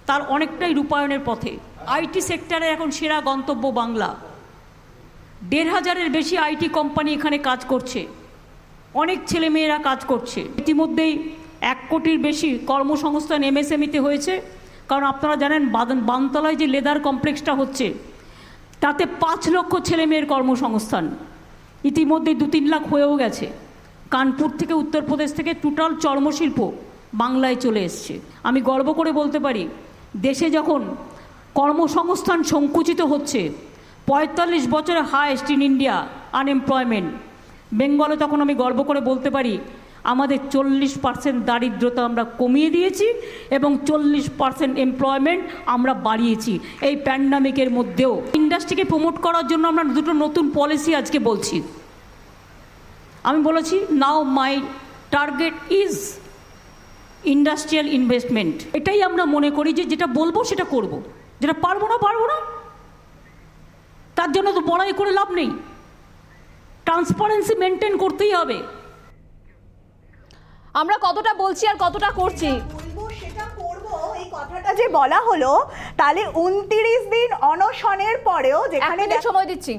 Speaker 10: তার অনেকটাই রূপায়ণের পথে। আইটি সেক্টরে এখন সেরা গন্তব্য বাংলা। 1,500-এর বেশি আইটি কোম্পানি এখানে কাজ করছে, অনেক ছেলেমেয়েরা কাজ করছে। ইতিমধ্যেই 1 কোটির বেশি কর্মসংস্থান এমএসএমইতে হয়েছে, কারণ আপনারা জানেন বানতলায় যে লেদার কমপ্লেক্সটা হচ্ছে তাতে 5 লক্ষ ছেলেমেয়ের কর্মসংস্থান ইতিমধ্যেই 2-3 লাখ হয়েও গেছে। কানপুর থেকে, উত্তরপ্রদেশ থেকে টোটাল চর্মশিল্প বাংলায় চলে এসছে। আমি গর্ব করে বলতে পারি, দেশে যখন কর্মসংস্থান সংকুচিত হচ্ছে, 45 বছরে হাইয়েস্ট ইন ইন্ডিয়া আনএমপ্লয়মেন্ট, বেঙ্গলে তখন আমি গর্ব করে বলতে পারি আমাদের 40% দারিদ্রতা আমরা কমিয়ে দিয়েছি এবং 40% এমপ্লয়মেন্ট আমরা বাড়িয়েছি এই প্যান্ডামিকের মধ্যেও। ইন্ডাস্ট্রিকে প্রমোট করার জন্য আমরা দুটো নতুন পলিসি আজকে বলছি। আমি বলেছি now my target is industrial investment. এটাই আমরা মনে করি যে যেটা বলবো সেটা করব, যেটা পারবো না তার জন্য তো বড়াই করে লাভ নেই। ট্রান্সপারেন্সি মেনটেন করতেই হবে।
Speaker 1: আমরা কতটা বলছি আর কতটা করছি,
Speaker 8: সেটা করব, এই কথাটা যে বলা হলো, তাহলে 29 দিন অনশনের পরেও, যেখানে
Speaker 1: সময় দিচ্ছি,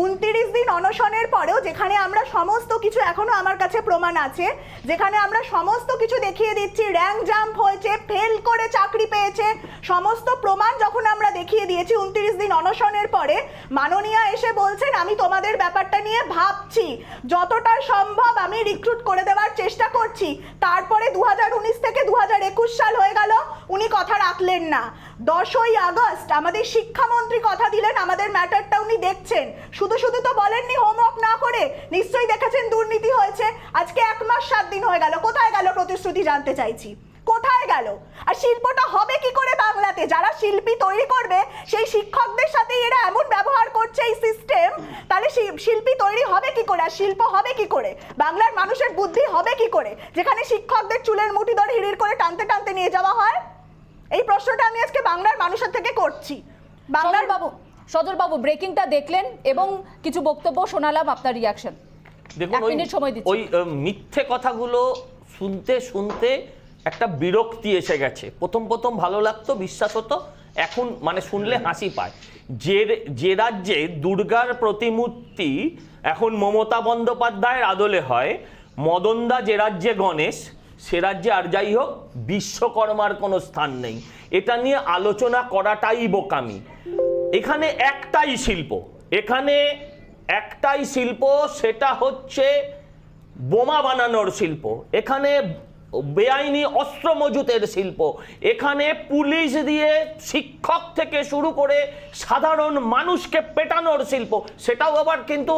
Speaker 8: 29 দিন অনশনের পরেও যেখানে আমরা সমস্ত কিছু, এখনো আমার কাছে প্রমাণ আছে, যেখানে আমরা সমস্ত কিছু দেখিয়ে দিচ্ছি, র্যাঙ্ক জাম্প হয়েছে, ফেল করে চাকরি পেয়েছে, সমস্ত প্রমাণ যখন আমরা দেখিয়ে দিয়েছি, 29 দিন অনশনের পরে মাননীয়া এসে বলছেন আমি তোমাদের ব্যাপারটা নিয়ে ভাবছি, যতটা সম্ভব আমি রিক্রুট করে দেওয়ার চেষ্টা করছি। তারপরে 2019 থেকে 2021 সাল হয়ে গেল, উনি কথা রাখলেন না। 10ই আগস্ট আমাদের শিক্ষামন্ত্রী কথা দিলেন আমাদের ম্যাটারটা উনি দেখছেন, শুধু তো বলেননি হোমওয়ার্ক না করে, নিশ্চয়ই দেখেছেন দুর্নীতি হয়েছে। আজকে 1 মাস 7 দিন হয়ে গেল, কোথায় গেল প্রতিশ্রুতি জানতে চাইছি, কোথায় গেল? আর শিল্পটা হবে কি করে বাংলাতে? যারা শিল্পী তৈরি করবে সেই শিক্ষকদের সাথে এরা এমন ব্যবহার করছে এই সিস্টেম, তাহলে শিল্পী তৈরি হবে কি করে, আর শিল্প হবে কি করে, বাংলার মানুষের বুদ্ধি হবে কি করে, যেখানে শিক্ষকদের চুলের মুঠি ধরে হিড়ির করে টানতে টানতে নিয়ে যাওয়া হয়? এই প্রশ্নটা আমি আজকে বাংলার মানুষের থেকে করছি। বাংলার
Speaker 1: সজল বাবু ব্রেকিংটা দেখলেন এবং কিছু বক্তব্য শোনালাম, আপনার রিয়াকশন।
Speaker 5: দেখুন, ওই মিথ্যে কথাগুলো শুনতে শুনতে একটা বিরক্তি এসে গেছে। প্রথম ভালো লাগতো, বিশ্বাস হতো, এখন মানে শুনলে হাসি পায়। যে রাজ্যে দুর্গার প্রতিমূর্তি এখন মমতা বন্দ্যোপাধ্যায়ের আদলে হয়, মদনদা যে রাজ্যে গণেশ, সে রাজ্যে আর যাই হোক বিশ্বকর্মার কোনো স্থান নেই। এটা নিয়ে আলোচনা করাটাই বোকামি। এখানে একটাই শিল্প, সেটা হচ্ছে বোমা বানানোর শিল্প। এখানে বেআইনি অস্ত্র মজুতের শিল্প। এখানে পুলিশ দিয়ে শিক্ষক থেকে শুরু করে সাধারণ মানুষকে পেটানোর শিল্প, সেটাও আবার কিন্তু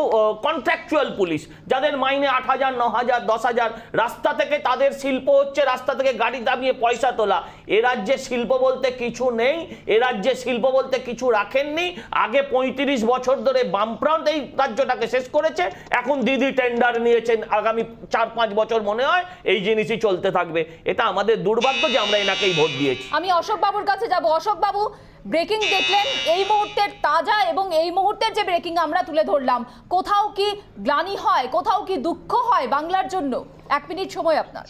Speaker 5: কন্ট্রাকচুয়াল পুলিশ, যাদের মাইনে 8,000, 9,000, 10,000। রাস্তা থেকে তাদের শিল্প হচ্ছে রাস্তা থেকে গাড়ি দাবিয়ে পয়সা তোলা। এ রাজ্যে শিল্প বলতে কিছু নেই, এ রাজ্যে শিল্প বলতে কিছু রাখেননি। আগে 35 বছর ধরে বামফ্রন্ট এই রাজ্যটাকে শেষ করেছে, এখন দিদি টেন্ডার নিয়েছেন, আগামী 4-5 বছর মনে হয় এই জিনিসই চলতে থাকবে। এটা আমাদের দুর্ভাগ্য যে আমরা এনাকেই ভোট দিয়েছি।
Speaker 1: আমি অশোক বাবুর কাছে যাব। অশোক বাবু, ব্রেকিং দেখলেন, এই মুহূর্তের তাজা এবং এই মুহূর্তের যে ব্রেকিং আমরা তুলে ধরলাম, কোথাও কি গ্লানি হয়, কোথাও কি দুঃখ হয় বাংলার জন্য? 1 মিনিট সময় আপনার।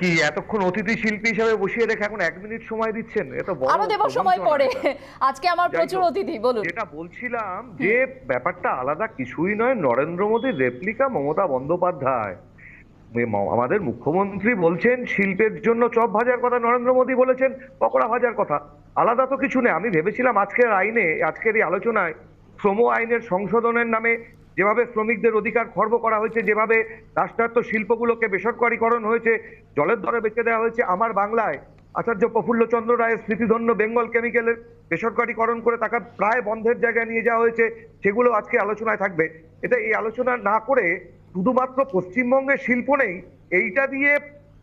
Speaker 11: কি এতক্ষণ অতিথি শিল্পী হিসেবে বসিয়ে রেখে এখন 1 মিনিট সময় দিচ্ছেন? এত বড়
Speaker 1: আরো দেব সময় পরে, আজকে আমার প্রচুর অতিথি। বলুন।
Speaker 11: যেটা বলছিলাম যে ব্যাপারটা আলাদা কিছুই নয়, নরেন্দ্র মোদীর রেপ্লিকা মমতা বন্দ্যোপাধ্যায়। আমাদের মুখ্যমন্ত্রী বলছেন শিল্পের জন্য চপ ভাজার কথা, নরেন্দ্র মোদী বলেছেন পকোড়া ভাজার কথা। আলাদা তো কিছু নেই। আমি ভেবেছিলাম আজকের এই আলোচনায় শ্রম আইনের সংশোধনের নামে যেভাবে শ্রমিকদের অধিকার খর্ব করা হয়েছে, যেভাবে রাষ্ট্রায়ত্ত শিল্পগুলোকে বেসরকারীকরণ হয়েছে, জলের দরে বেচে দেওয়া হয়েছে, আমার বাংলায় আচার্য প্রফুল্লচন্দ্র রায়ের স্মৃতিধন্য বেঙ্গল কেমিক্যালের বেসরকারীকরণ করে তাকে প্রায় বন্ধের জায়গায় নিয়ে যাওয়া হয়েছে, সেগুলো আজকে আলোচনায় থাকবে। এটা এই আলোচনা না করে শুধুমাত্র পশ্চিমবঙ্গের শিল্প নেই, এইটা দিয়ে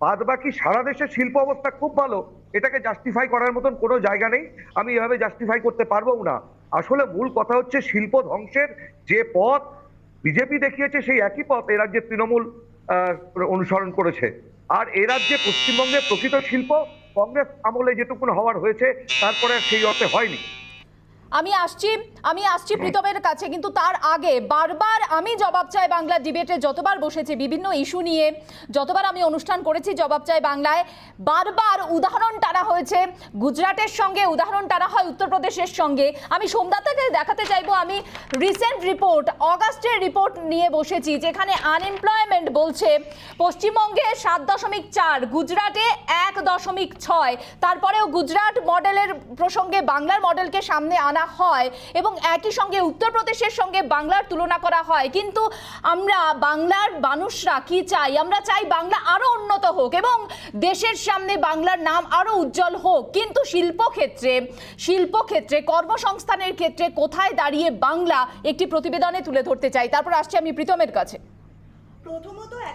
Speaker 11: বাদ বাকি সারা দেশের শিল্প অবস্থা খুব ভালো, এটাকে জাস্টিফাই করার মতন কোনো জায়গা নেই। আমি এভাবে জাস্টিফাই করতে পারবো না। আসলে মূল কথা হচ্ছে শিল্প ধ্বংসের যে পথ বিজেপি দেখিয়েছে, সেই একই পথ এ রাজ্যে তৃণমূল অনুসরণ করেছে। আর এ রাজ্যে পশ্চিমবঙ্গে প্রকৃত শিল্প কংগ্রেস আমলে যেটুকুন হওয়ার হয়েছে, তারপরে সেই অর্থে হয়নি।
Speaker 1: আমি আসছি প্রীতমের কাছে, কিন্তু তার আগে বারবার আমি জবাব চাই বাংলা ডিবেটে যতবার বসেছি বিভিন্ন ইস্যু নিয়ে, যতবার আমি অনুষ্ঠান করেছি জবাব চাই বাংলায়, বারবার উদাহরণ টানা হয়েছে গুজরাটের সঙ্গে, উদাহরণ টানা হয় উত্তরপ্রদেশের সঙ্গে। আমি সোমদাতাকে দেখাতে চাইবো, আমি রিসেন্ট রিপোর্ট, অগাস্টের রিপোর্ট নিয়ে বসেছি, যেখানে আনএমপ্লয়মেন্ট বলছে পশ্চিমবঙ্গে 7.4, গুজরাটে 1.6। তারপরেও গুজরাট মডেলের প্রসঙ্গে বাংলার মডেলকে সামনে আনা হয় এবং একই সঙ্গে উত্তরপ্রদেশের সঙ্গে বাংলার তুলনা করা হয়। কিন্তু আমরা বাংলার মানুষরা কি চাই? আমরা চাই বাংলা আরো উন্নত হোক এবং দেশের সামনে বাংলার নাম আরো উজ্জ্বল হোক। কিন্তু শিল্পক্ষেত্রে কর্মসংস্থানের ক্ষেত্রে কোথায় দাঁড়িয়ে বাংলা, একটি প্রতিবেদনে তুলে ধরতে চাই। তারপর আসছি আমি প্রীতমের কাছে।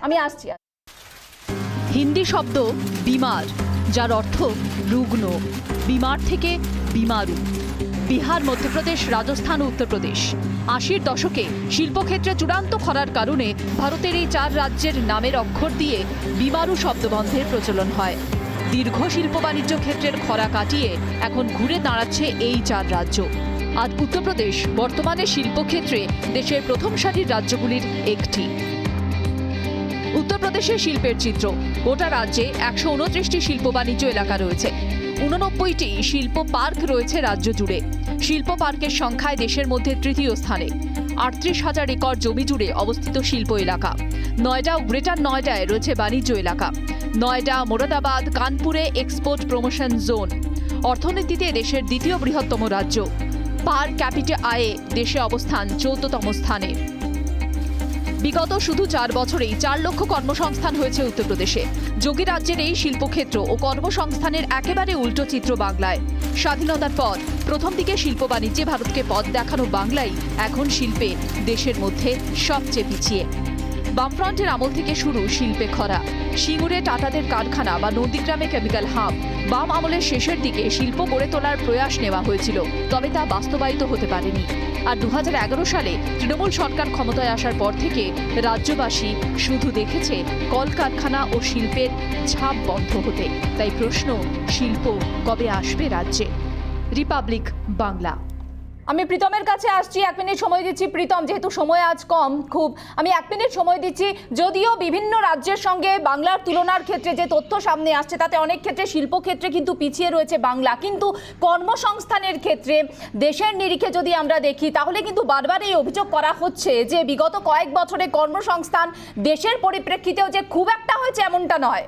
Speaker 1: আমি আসছি।
Speaker 2: হিন্দি শব্দ বিমার, যার অর্থ রুগ্ন, বিমার থেকে বিমারু। বিহার, মধ্যপ্রদেশ, রাজস্থান ও উত্তরপ্রদেশ 80-র দশকে শিল্পক্ষেত্রে চূড়ান্ত খরার কারণে ভারতের এই 4 রাজ্যের নামের অক্ষর দিয়ে বিমারু শব্দবন্ধের প্রচলন হয়। দীর্ঘ শিল্প বাণিজ্য ক্ষেত্রের খরা কাটিয়ে এখন ঘুরে দাঁড়াচ্ছে এই 4 রাজ্য। আজ উত্তরপ্রদেশ বর্তমানে শিল্পক্ষেত্রে দেশের প্রথম সারির রাজ্যগুলির একটি। উত্তরপ্রদেশের শিল্পের চিত্র, গোটা রাজ্যে 129টি শিল্প বাণিজ্য এলাকা রয়েছে, 89টি শিল্প পার্ক রয়েছে রাজ্য জুড়ে। শিল্প পার্কের সংখ্যায় দেশের মধ্যে তৃতীয় স্থানে। 38,000 একর জমি জুড়ে অবস্থিত শিল্প এলাকা। নয়ডা ও গ্রেটার নয়ডায় রয়েছে বাণিজ্য এলাকা। নয়ডা, মোরাদাবাদ, কানপুরে এক্সপোর্ট প্রমোশন জোন। অর্থনীতিতে দেশের দ্বিতীয় বৃহত্তম রাজ্য। পার ক্যাপিটা আয়ে দেশে অবস্থান 14তম স্থানে। বিগত শুধু 4 বছরেই 4 লক্ষ কর্মসংস্থান হয়েছে উত্তরপ্রদেশে। যোগী রাজ্যের এই শিল্পক্ষেত্র ও কর্মসংস্থানের একেবারে উল্টো চিত্র বাংলায়। স্বাধীনতার পর প্রথম দিকে শিল্প বাণিজ্যে ভারতকে পথ দেখানো বাংলাই এখন শিল্পে দেশের মধ্যে সবচেয়ে পিছিয়ে। বামফ্রন্টের আমল থেকে শুরু শিল্পে খরা। সিঙ্গুরে টাটাদের কারখানা বা নন্দীগ্রামে কেমিক্যাল হাব। বাম আমলের শেষের দিকে শিল্প গড়ে তোলার প্রয়াস নেওয়া হয়েছিল, তবে তা বাস্তবায়িত হতে পারেনি। আর 2011 সালে তৃণমূল সরকার ক্ষমতায় আসার পর থেকে রাজ্যবাসী শুধু দেখেছে কলকারখানা ও শিল্পের ঝাঁপ বন্ধ হতে। তাই প্রশ্ন, শিল্প কবে আসবে রাজ্যে? রিপাবলিক বাংলা।
Speaker 1: আমি প্রীতমের কাছে আসছি, 1 মিনিট সময় দিচ্ছি। প্রীতম, যেহেতু সময় আজ কম খুব, আমি 1 মিনিট সময় দিচ্ছি। যদিও বিভিন্ন রাজ্যের সঙ্গে বাংলার তুলনার ক্ষেত্রে যে তথ্য সামনে আসছে তাতে অনেক ক্ষেত্রে শিল্পক্ষেত্রে কিন্তু পিছিয়ে রয়েছে বাংলা, কিন্তু কর্মসংস্থানের ক্ষেত্রে দেশের নিরিখে যদি আমরা দেখি তাহলে কিন্তু বারবার এই অভিযোগ করা হচ্ছে যে বিগত কয়েক বছরে কর্মসংস্থান দেশের পরিপ্রেক্ষিতেও যে খুব একটা হয়েছে এমনটা নয়।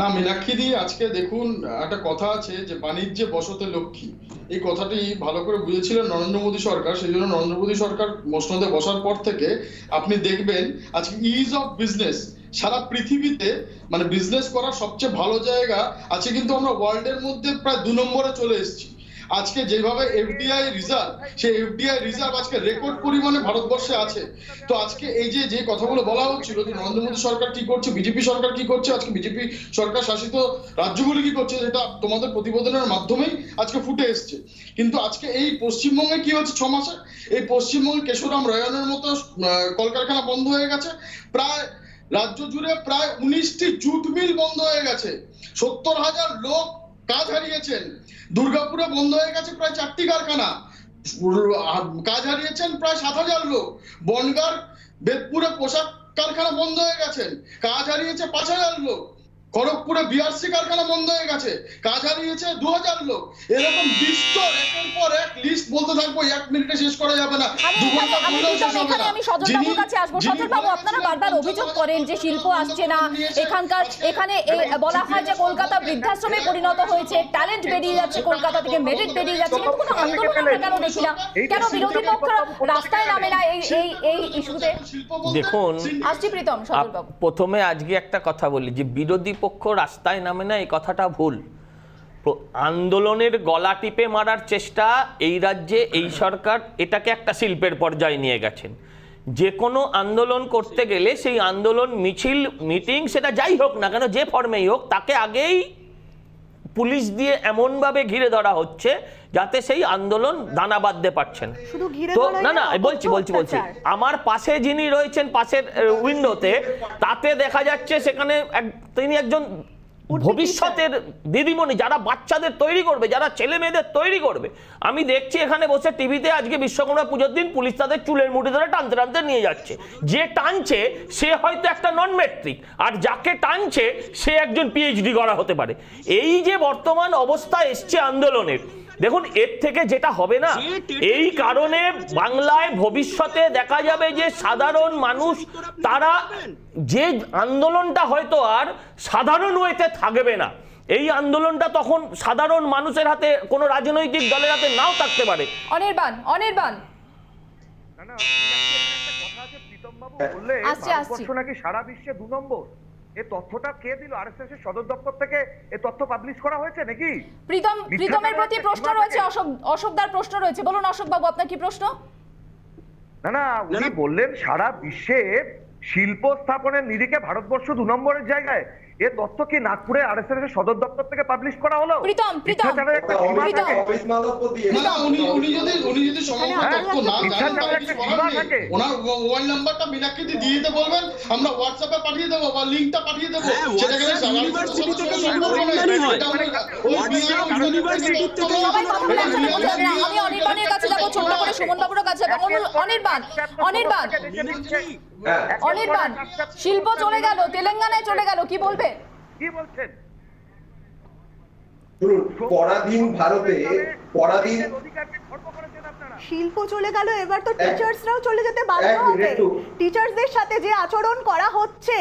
Speaker 12: না মীনাক্ষীদি, আজকে দেখুন একটা কথা আছে যে বাণিজ্যে বসতে লক্ষ্মী, এই কথাটি ভালো করে বুঝেছিলেন নরেন্দ্র মোদী সরকার। সেই জন্য নরেন্দ্র মোদী সরকার মসনদে বসার পর থেকে আপনি দেখবেন আজকে ইজ অফ বিজনেস সারা পৃথিবীতে মানে বিজনেস করার সবচেয়ে ভালো জায়গা আছে, কিন্তু আমরা ওয়ার্ল্ডের মধ্যে প্রায় 2 নম্বরে চলে এসেছি। আজকে যেভাবে এফডিআই রিজার্ভ, সেই এফডিআই রিজার্ভ আজকে রেকর্ড পরিমাণে ভারতবর্ষে আছে। তো আজকে এই যে কথাগুলো বলা হচ্ছিল যে নরেন্দ্র মোদী সরকার কি করছে, বিজেপি সরকার কি করছে, আজকে বিজেপি সরকার শাসিত রাজ্যগুলি কি করছে, সেটা তোমাদের প্রতিবেদনের মাধ্যমেই আজকে ফুটে এসছে। কিন্তু আজকে এই পশ্চিমবঙ্গে কি হচ্ছে 6 মাসে, এই পশ্চিমবঙ্গে কেশোরাম রয়ানের মতো কলকারখানা বন্ধ হয়ে গেছে, প্রায় রাজ্য জুড়ে প্রায় 19টি জুট মিল বন্ধ হয়ে গেছে, 70,000 লোক কাজ হারিয়েছেন। দুর্গাপুরে বন্ধ হয়ে গেছে প্রায় 4টি কারখানা, কাজ হারিয়েছেন প্রায় 7,000 লোক। বনগাঁর বেদপুরে পোশাক কারখানা বন্ধ হয়ে গেছেন, কাজ হারিয়েছে 5,000 লোক। খড়গপুরে বিআরসি কারখানা বন্ধ হয়ে গেছে, কাজ হারিয়েছে 2,000 লোক। এরকম বিস্তর একের পর এক লিস্ট বলতে থাকবো, 1 মিনিটে শেষ করা যাবে না, 2 ঘন্টা বললেও শেষ হবে না।
Speaker 1: আমি সজলবাবুর কাছে আসবো। সজলবাবু, আপনারা বারবার অভিযোগ করেন যে শিল্প আসছে না এখানে বলা হয় যে কলকাতা বৃদ্ধাশ্রমে পরিণত হয়েছে, ট্যালেন্ট বেরিয়ে যাচ্ছে কলকাতা থেকে, মেরিট বেরিয়ে যাচ্ছে, কিন্তু কোনো আন্দোলন আমরা কেন দেখি না? কেন বিরোধী পক্ষ রাস্তায় নামে না এই ইস্যুতে?
Speaker 5: দেখুন,
Speaker 1: আসছি প্রীতম। সজলবাবু,
Speaker 5: প্রথমে আজকে একটা কথা বলি যে বিরোধী পক্ষ রাস্তায় নামে না, এই কথাটা ভুল। আন্দোলনের গলা টিপে মারার চেষ্টা এই রাজ্যে এই সরকার এটাকে একটা শিল্পের পর্যায়ে নিয়ে গেছেন। যে কোনো আন্দোলন করতে গেলে সেই আন্দোলন মিছিল মিটিং সেটা যাই হোক না কেন, যে ফর্মেই হোক, তাকে আগেই পুলিশ দিয়ে এমনভাবে ঘিরে ধরা হচ্ছে যাতে সেই আন্দোলন দানা বাঁধতে পারছে না। তো না বলছি আমার পাশে যিনি রয়েছেন পাশের উইন্ডোতে, তাতে দেখা যাচ্ছে সেখানে তিনি একজন ভবিষ্যতের দিদিমণি, যারা বাচ্চাদের তৈরি করবে, যারা ছেলে মেয়েদের তৈরি করবে। আমি দেখছি এখানে বসে টিভিতে আজকে বিশ্বকর্মা পুজোর দিন পুলিশ তাদের চুলের মুঠি ধরে টানতে টানতে নিয়ে যাচ্ছে। যে টানছে সে হয়তো একটা নন মেট্রিক, আর যাকে টানছে সে একজন পিএইচডি করা হতে পারে। এই যে বর্তমান অবস্থা এসছে আন্দোলনের, দেখুন এর থেকে যেটা হবে না, এই কারণে বাংলায় ভবিষ্যতে দেখা যাবে যে সাধারণ মানুষ, তারা যে আন্দোলনটা হয়তো আর সাধারণ ওয়েতে থাকবে না, এই আন্দোলনটা তখন সাধারণ মানুষের হাতে, কোনো রাজনৈতিক দলের হাতে নাও থাকতে পারে।
Speaker 1: অনির্বাণ
Speaker 11: নাকি সারা বিশ্বে 2 নম্বর, এই তথ্যটা কে দিল? আরএসএস এর সদর দপ্তর থেকে এই তথ্য পাবলিশ করা হয়েছে নাকি?
Speaker 1: প্রীতমের প্রতি প্রশ্ন রয়েছে, অশোকদার প্রশ্ন রয়েছে। বলুন অশোক বাবু, আপনার কি প্রশ্ন?
Speaker 11: না উনি বললেন সারা বিশ্বে শিল্প স্থাপনের নিরিখে ভারতবর্ষ 2 নম্বরের জায়গায়। এই তথ্য কি নাগপুরে আরএসএস এর সদর দপ্তর থেকে পাবলিশ করা হলো?
Speaker 1: প্রীতম
Speaker 12: উনি যদি সমগ্র তথ্য না জানেন, ওনার মোবাইল নাম্বারটা মীনাক্ষীদি দিয়ে দিতে বলবেন, আমরা হোয়াটসঅ্যাপে পাঠিয়ে দেবো বা লিংকটা পাঠিয়ে দেবো। সেটা গেলে ইউনিভার্সিটি থেকে সম্পর্কই হয়।
Speaker 1: আমি অনির্বাণের কাছে যাবো, ছোট্ট করে সুমন বাবুর কাছে যাবো। অনির্বাণ, শিল্প চলে গেল, তেলেঙ্গানায় চলে গেল, কি বলবে?
Speaker 11: কি বলছেন?
Speaker 7: পরাধীন ভারতে
Speaker 8: শিল্প চলে গেল, এবার তো টিচার্সরাও চলে যেতে বাধ্য হবে। টিচার্সদের সাথে যে আচরণ করা হচ্ছে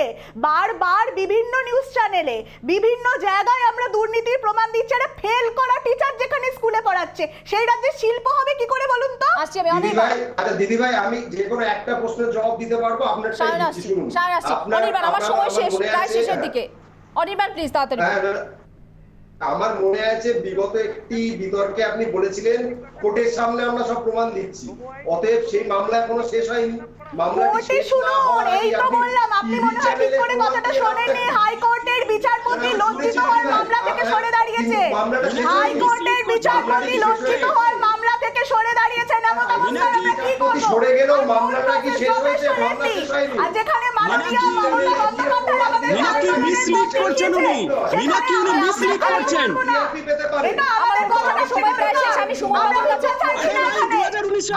Speaker 8: বারবার বিভিন্ন নিউজ চ্যানেলে, বিভিন্ন জায়গায় আমরা দুর্নীতির প্রমাণ দিচ্ছি। আরে ফেল করা টিচার যেখানে স্কুলে পড়াচ্ছে, সেই রাজ্যে শিল্প হবে কি করে বলুন তো?
Speaker 7: দিদি ভাই, আমি যে কোনো একটা প্রশ্নের জবাব দিতে পারবো আপনার।
Speaker 1: অনির্বাণ, আমার সময় শেষ, প্রায় শেষের দিকে। অনির্বাণ প্লিজ তাড়াতাড়ি।
Speaker 7: আমার মনে আছে বিগত একটি বিতর্কে আপনি বলেছিলেন কোর্টের সামনে আমরা সব প্রমাণ দিচ্ছি, অতএব সেই মামলা এখনো শেষ হয়নি।
Speaker 8: কোর্টে শুনুন, এই তো বললাম, আপনি মনে হয় ঠিক করে কথাটা শোনেননি। হাইকোর্টের বিচারপতি লজ্জিত হয়ে মামলা থেকে সরে দাঁড়িয়েছে। হাইকোর্টের বিচারপতি লজ্জিত হয়ে মামলা থেকে সরে দাঁড়িয়েছেন। এমন অবস্থায় আমরা কি করব?
Speaker 7: সরে গেলেও মামলাটা কি শেষ হয়েছে? মামলা শেষ হয়নি।
Speaker 8: আর যেখানে মাননীয় মমতা বন্দ্যোপাধ্যায় আমাদের মিসলিড করছেন, উনি মিসলিড করছেন। এটা আমাদের কথাটা সময় প্রায় শেষ। আমি সুমন বাবুর কাছে চাইছি না,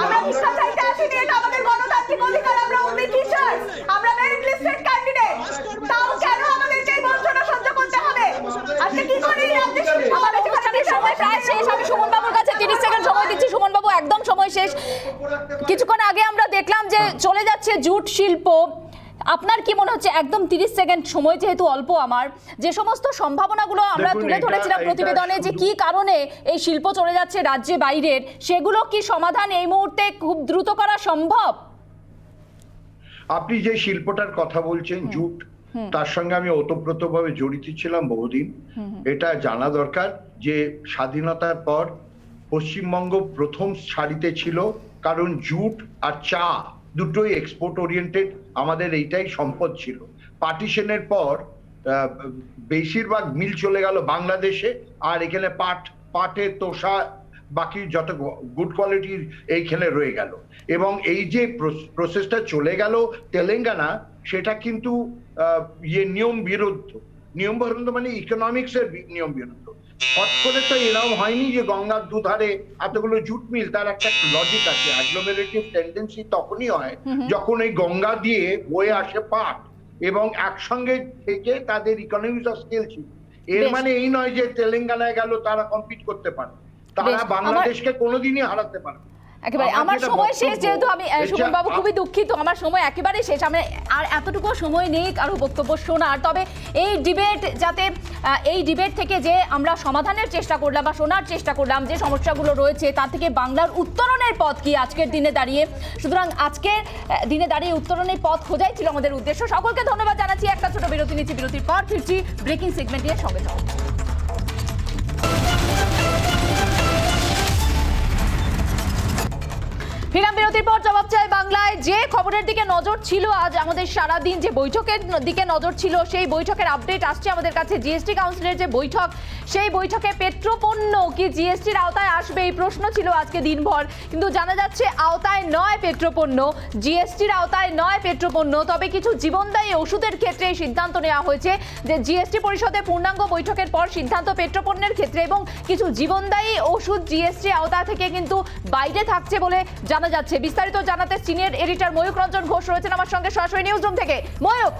Speaker 8: আমরা মিথ্যা চাইতে আসিনি, এটা আমাদের গণতান্ত্রিক অধিকার। আমরা অনলি টিচার্স, আমরা মেরিট লিস্টেড ক্যান্ডিডেট, তাও কেন আমাদেরকে এই বঞ্চনা সহ্য করতে হবে? আজকে কি করে আমাদের কাছে সময় প্রায় শেষ। আমি সুমন বাবুর কাছে 30 সেকেন্ড সময় দিচ্ছি। সুমন বাবু, একদম সময় শেষ। কিছুক্ষণ আগে আমরা দেখলাম যে চলে যাচ্ছে জুট শিল্প। আপনার কি মনে হচ্ছে, একদম 30 সেকেন্ড সময় যেহেতু অল্প, আমার যে সমস্ত সম্ভাবনাগুলো আমরা তুলে ধরেছিলাম প্রতিবেদনে, যে কি কারণে এই শিল্প চলে যাচ্ছে রাজ্যে বাইরের, সেগুলো কি সমাধান এই মুহূর্তে খুব দ্রুত করা সম্ভব?
Speaker 4: আপনি যে শিল্পটার কথা বলছেন, জুট, তার সঙ্গে আমি ওতপ্রোতভাবে জড়িত ছিলাম বহুদিন। এটা জানা দরকার যে স্বাধীনতার পর পশ্চিমবঙ্গ প্রথম সারিতে ছিল, কারণ জুট আর চা দুটোই এক্সপোর্ট ওরিয়েন্টেড, আমাদের এইটাই সম্পদ ছিল। পার্টিশনের পর বেশিরভাগ মিল চলে গেল বাংলাদেশে, আর এখানে পাটের তোষা বাকি যত গুড কোয়ালিটির এইখানে রয়ে গেল। এবং এই যে প্রসেসটা চলে গেল তেলেঙ্গানা, সেটা কিন্তু নিয়ম বিরুদ্ধ মানে ইকোনমিক্স এর নিয়ম বিরুদ্ধ। হট করে তো এরকম হয়নি যে গঙ্গার দুধারে এতগুলো জুট মিল, তার একটা লজিক আছে। অ্যাগ্লোমেরেটিভ টেন্ডেন্সি তখনই হয় যখন এই গঙ্গা দিয়ে বয়ে আসে পাট, এবং একসঙ্গে থেকে তাদের ইকোনমিক্স অফ স্কেল ছিল। এর মানে এই নয় যে তেলেঙ্গানায় গেল তারা কম্পিট করতে পারে, তারা বাংলাদেশকে কোনোদিনই হারাতে পারে।
Speaker 1: একেবারে আমার সময় শেষ, যেহেতু আমি সুমন বাবু খুবই দুঃখিত, আমার সময় একেবারে শেষ, আমি আর এতটুকু সময় নেই কারো বক্তব্য শোনার। তবে এই ডিবেট থেকে যে আমরা সমাধানের চেষ্টা করলাম বা শোনার চেষ্টা করলাম যে সমস্যাগুলো রয়েছে, তার থেকে বাংলার উত্তরণের পথ কি আজকের দিনে দাঁড়িয়ে। সুতরাং আজকের দিনে দাঁড়িয়ে উত্তরণের পথ খোঁজাই ছিল আমাদের উদ্দেশ্য। সকলকে ধন্যবাদ জানাচ্ছি। একটা ছোট বিরতি নিচ্ছি, বিরতির পর ফিরছি ব্রেকিং সেগমেন্ট নিয়ে, সঙ্গে থাকুন। ফিরাম বিরতির পর জবাব চাই বাংলায়। যে খবরের দিকে নজর ছিল আজ আমাদের সারাদিন, যে বৈঠকের দিকে নজর ছিল, সেই বৈঠকের আপডেট আসছে আমাদের কাছে। জিএসটি কাউন্সিলের যে বৈঠক, সেই বৈঠকে পেট্রোপণ্য কি জিএসটির আওতায় আসবে, এই প্রশ্ন ছিল আজকে দিনভর। কিন্তু জানা যাচ্ছে আওতায় নয় পেট্রোপণ্য, জিএসটির আওতায় নয় পেট্রোপণ্য। তবে কিছু জীবনদায়ী ওষুধের ক্ষেত্রে সিদ্ধান্ত নেওয়া হয়েছে যে জিএসটি পরিষদে পূর্ণাঙ্গ বৈঠকের পর সিদ্ধান্ত পেট্রোপণ্যের ক্ষেত্রে, এবং কিছু জীবনদায়ী ওষুধ জিএসটি আওতা থেকে কিন্তু বাইরে থাকছে বলে জানা যাচ্ছে। বিস্তারিত জানাতে সিনিয়র এডিটর ময়ূক রঞ্জন ঘোষ রয়েছেন আমার সঙ্গে সরাসরি নিউজ রুম থেকে। ময়ূক।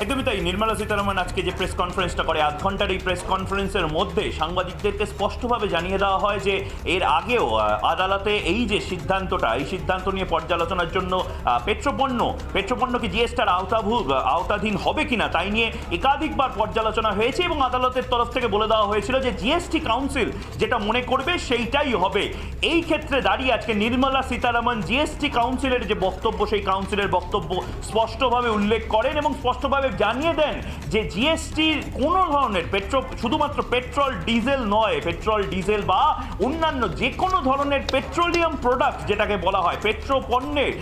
Speaker 13: একদমই তাই, নির্মলা সীতারামন আজকে যে প্রেস কনফারেন্সটা করে, আধ ঘন্টার এই প্রেস কনফারেন্সের মধ্যে সাংবাদিকদেরকে স্পষ্টভাবে জানিয়ে দেওয়া হয় যে এর আগেও আদালতে এই যে সিদ্ধান্তটা, এই সিদ্ধান্ত নিয়ে পর্যালোচনার জন্য পেট্রোপণ্য কি জিএসটির আওতাধীন হবে কিনা তাই নিয়ে একাধিকবার পর্যালোচনা হয়েছে, এবং আদালতের তরফ থেকে বলে দেওয়া হয়েছিল যে জিএসটি কাউন্সিল যেটা মনে করবে সেইটাই হবে। এই ক্ষেত্রে দাঁড়িয়ে আজকে নির্মলা সীতারামন জিএসটি কাউন্সিলের যে বক্তব্য, সেই কাউন্সিলের বক্তব্য স্পষ্টভাবে উল্লেখ করেন এবং স্পষ্টভাবে জানিয়ে দেন যে জিএসটির কোনো ধরনের শুধুমাত্র পেট্রোল ডিজেল নয়, পেট্রোল ডিজেল বা অন্যান্য যে কোনো ধরনের পেট্রোলিয়াম প্রোডাক্ট যেটাকে বলা হয়, পেট্রোপণ্যের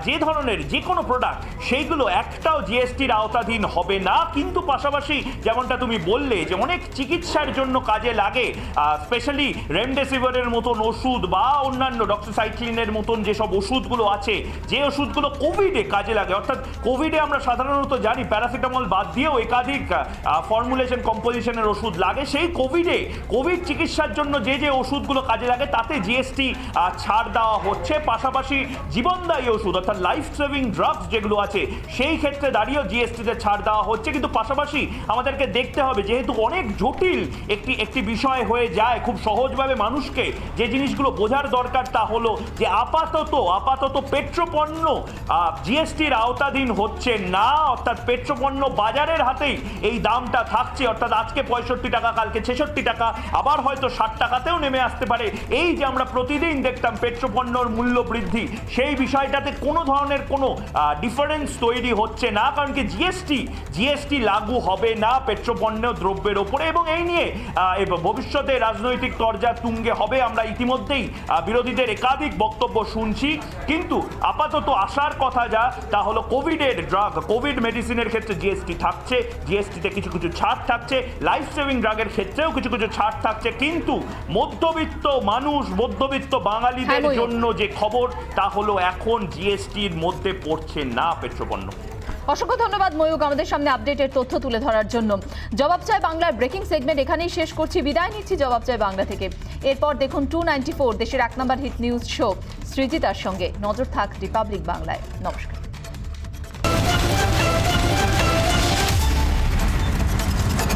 Speaker 13: যে ধরনের যে কোনো প্রোডাক্ট, সেইগুলো একটাও জিএসটির আওতাধীন হবে না। কিন্তু পাশাপাশি যেমনটা তুমি বললে যে অনেক চিকিৎসার জন্য কাজে লাগে, স্পেশালি রেমডেসিভিরের মতন ওষুধ বা অন্যান্য ডক্সিসাইক্লিনের মতন যেসব ওষুধগুলো আছে, যে ওষুধগুলো কোভিডে কাজে লাগে, অর্থাৎ কোভিডে আমরা সাধারণত জানি প্যারাসিটামল বাদ দিয়েও একাধিক ফর্মুলেশন কম্পোজিশনের ওষুধ লাগে, সেই কোভিড চিকিৎসার জন্য যে যে ওষুধগুলো কাজে লাগে তাতে জিএসটি ছাড় দেওয়া হচ্ছে। পাশাপাশি জীবনদায়ী ওষুধ অর্থাৎ লাইফ সেভিং ড্রাগস যেগুলো আছে, সেই ক্ষেত্রে দাঁড়িয়েও জিএসটিতে ছাড় দেওয়া হচ্ছে। কিন্তু পাশাপাশি আমাদেরকে দেখতে হবে, যেহেতু অনেক জটিল একটি বিষয় হয়ে যায়, খুব সহজভাবে মানুষকে যে জিনিসগুলো বোঝার দরকার তা হলো যে আপাতত পেট্রোপণ্য জিএসটির আওতাধীন হচ্ছে না, অর্থাৎ পেট্রোপণ্য বাজারের হাতেই এই দামটা থাকছে, অর্থাৎ আজকে 65 টাকা, কালকে 66 টাকা, আবার হয়তো 60 টাকাতেও নেমে আসতে পারে। এই যে আমরা প্রতিদিন দেখতাম পেট্রোপণ্যর মূল্য বৃদ্ধি, সেই বিষয়টাতে কোনো ধরনের কোনো ডিফারেন্স তৈরি হচ্ছে না, কারণ কি জিএসটি লাগু হবে না পেট্রোপণ্য দ্রব্যের ওপরে, এবং এই নিয়ে ভবিষ্যতে রাজনৈতিক তরজা তুঙ্গে হবে। আমরা ইতিমধ্যেই বিরোধীদের একাধিক বক্তব্য শুনছি, কিন্তু আপাতত আসার কথা যা, তা হলো কোভিড মেডিসিনের ক্ষেত্রে জিএসটি থাকছে, জিএসটিতে কিছু ছাড় থাকছে, লাইফ সেভিং ড্রাগের ক্ষেত্রেও কিছু ছাড় থাকছে, কিন্তু মধ্যবিত্ত মানুষ, মধ্যবিত্ত বাঙালিদের জন্য যে খবর তা হলো এখন জিএসটির মধ্যে পড়ছে না পেট্রোপণ্য।
Speaker 1: অসংখ্য ধন্যবাদ ময়ূক আমাদের সামনে আপডেটের তথ্য তুলে ধরার জন্য। জবাব চাই বাংলার ব্রেকিং সেগমেন্ট এখানেই শেষ করছি, বিদায় নিচ্ছি জবাব চাই বাংলা থেকে। এরপর দেখুন 294 দেশের 1 নম্বর হিট নিউজ শো সৃজিতার সঙ্গে। নজর থাক রিপাবলিক বাংলায়। নমস্কার।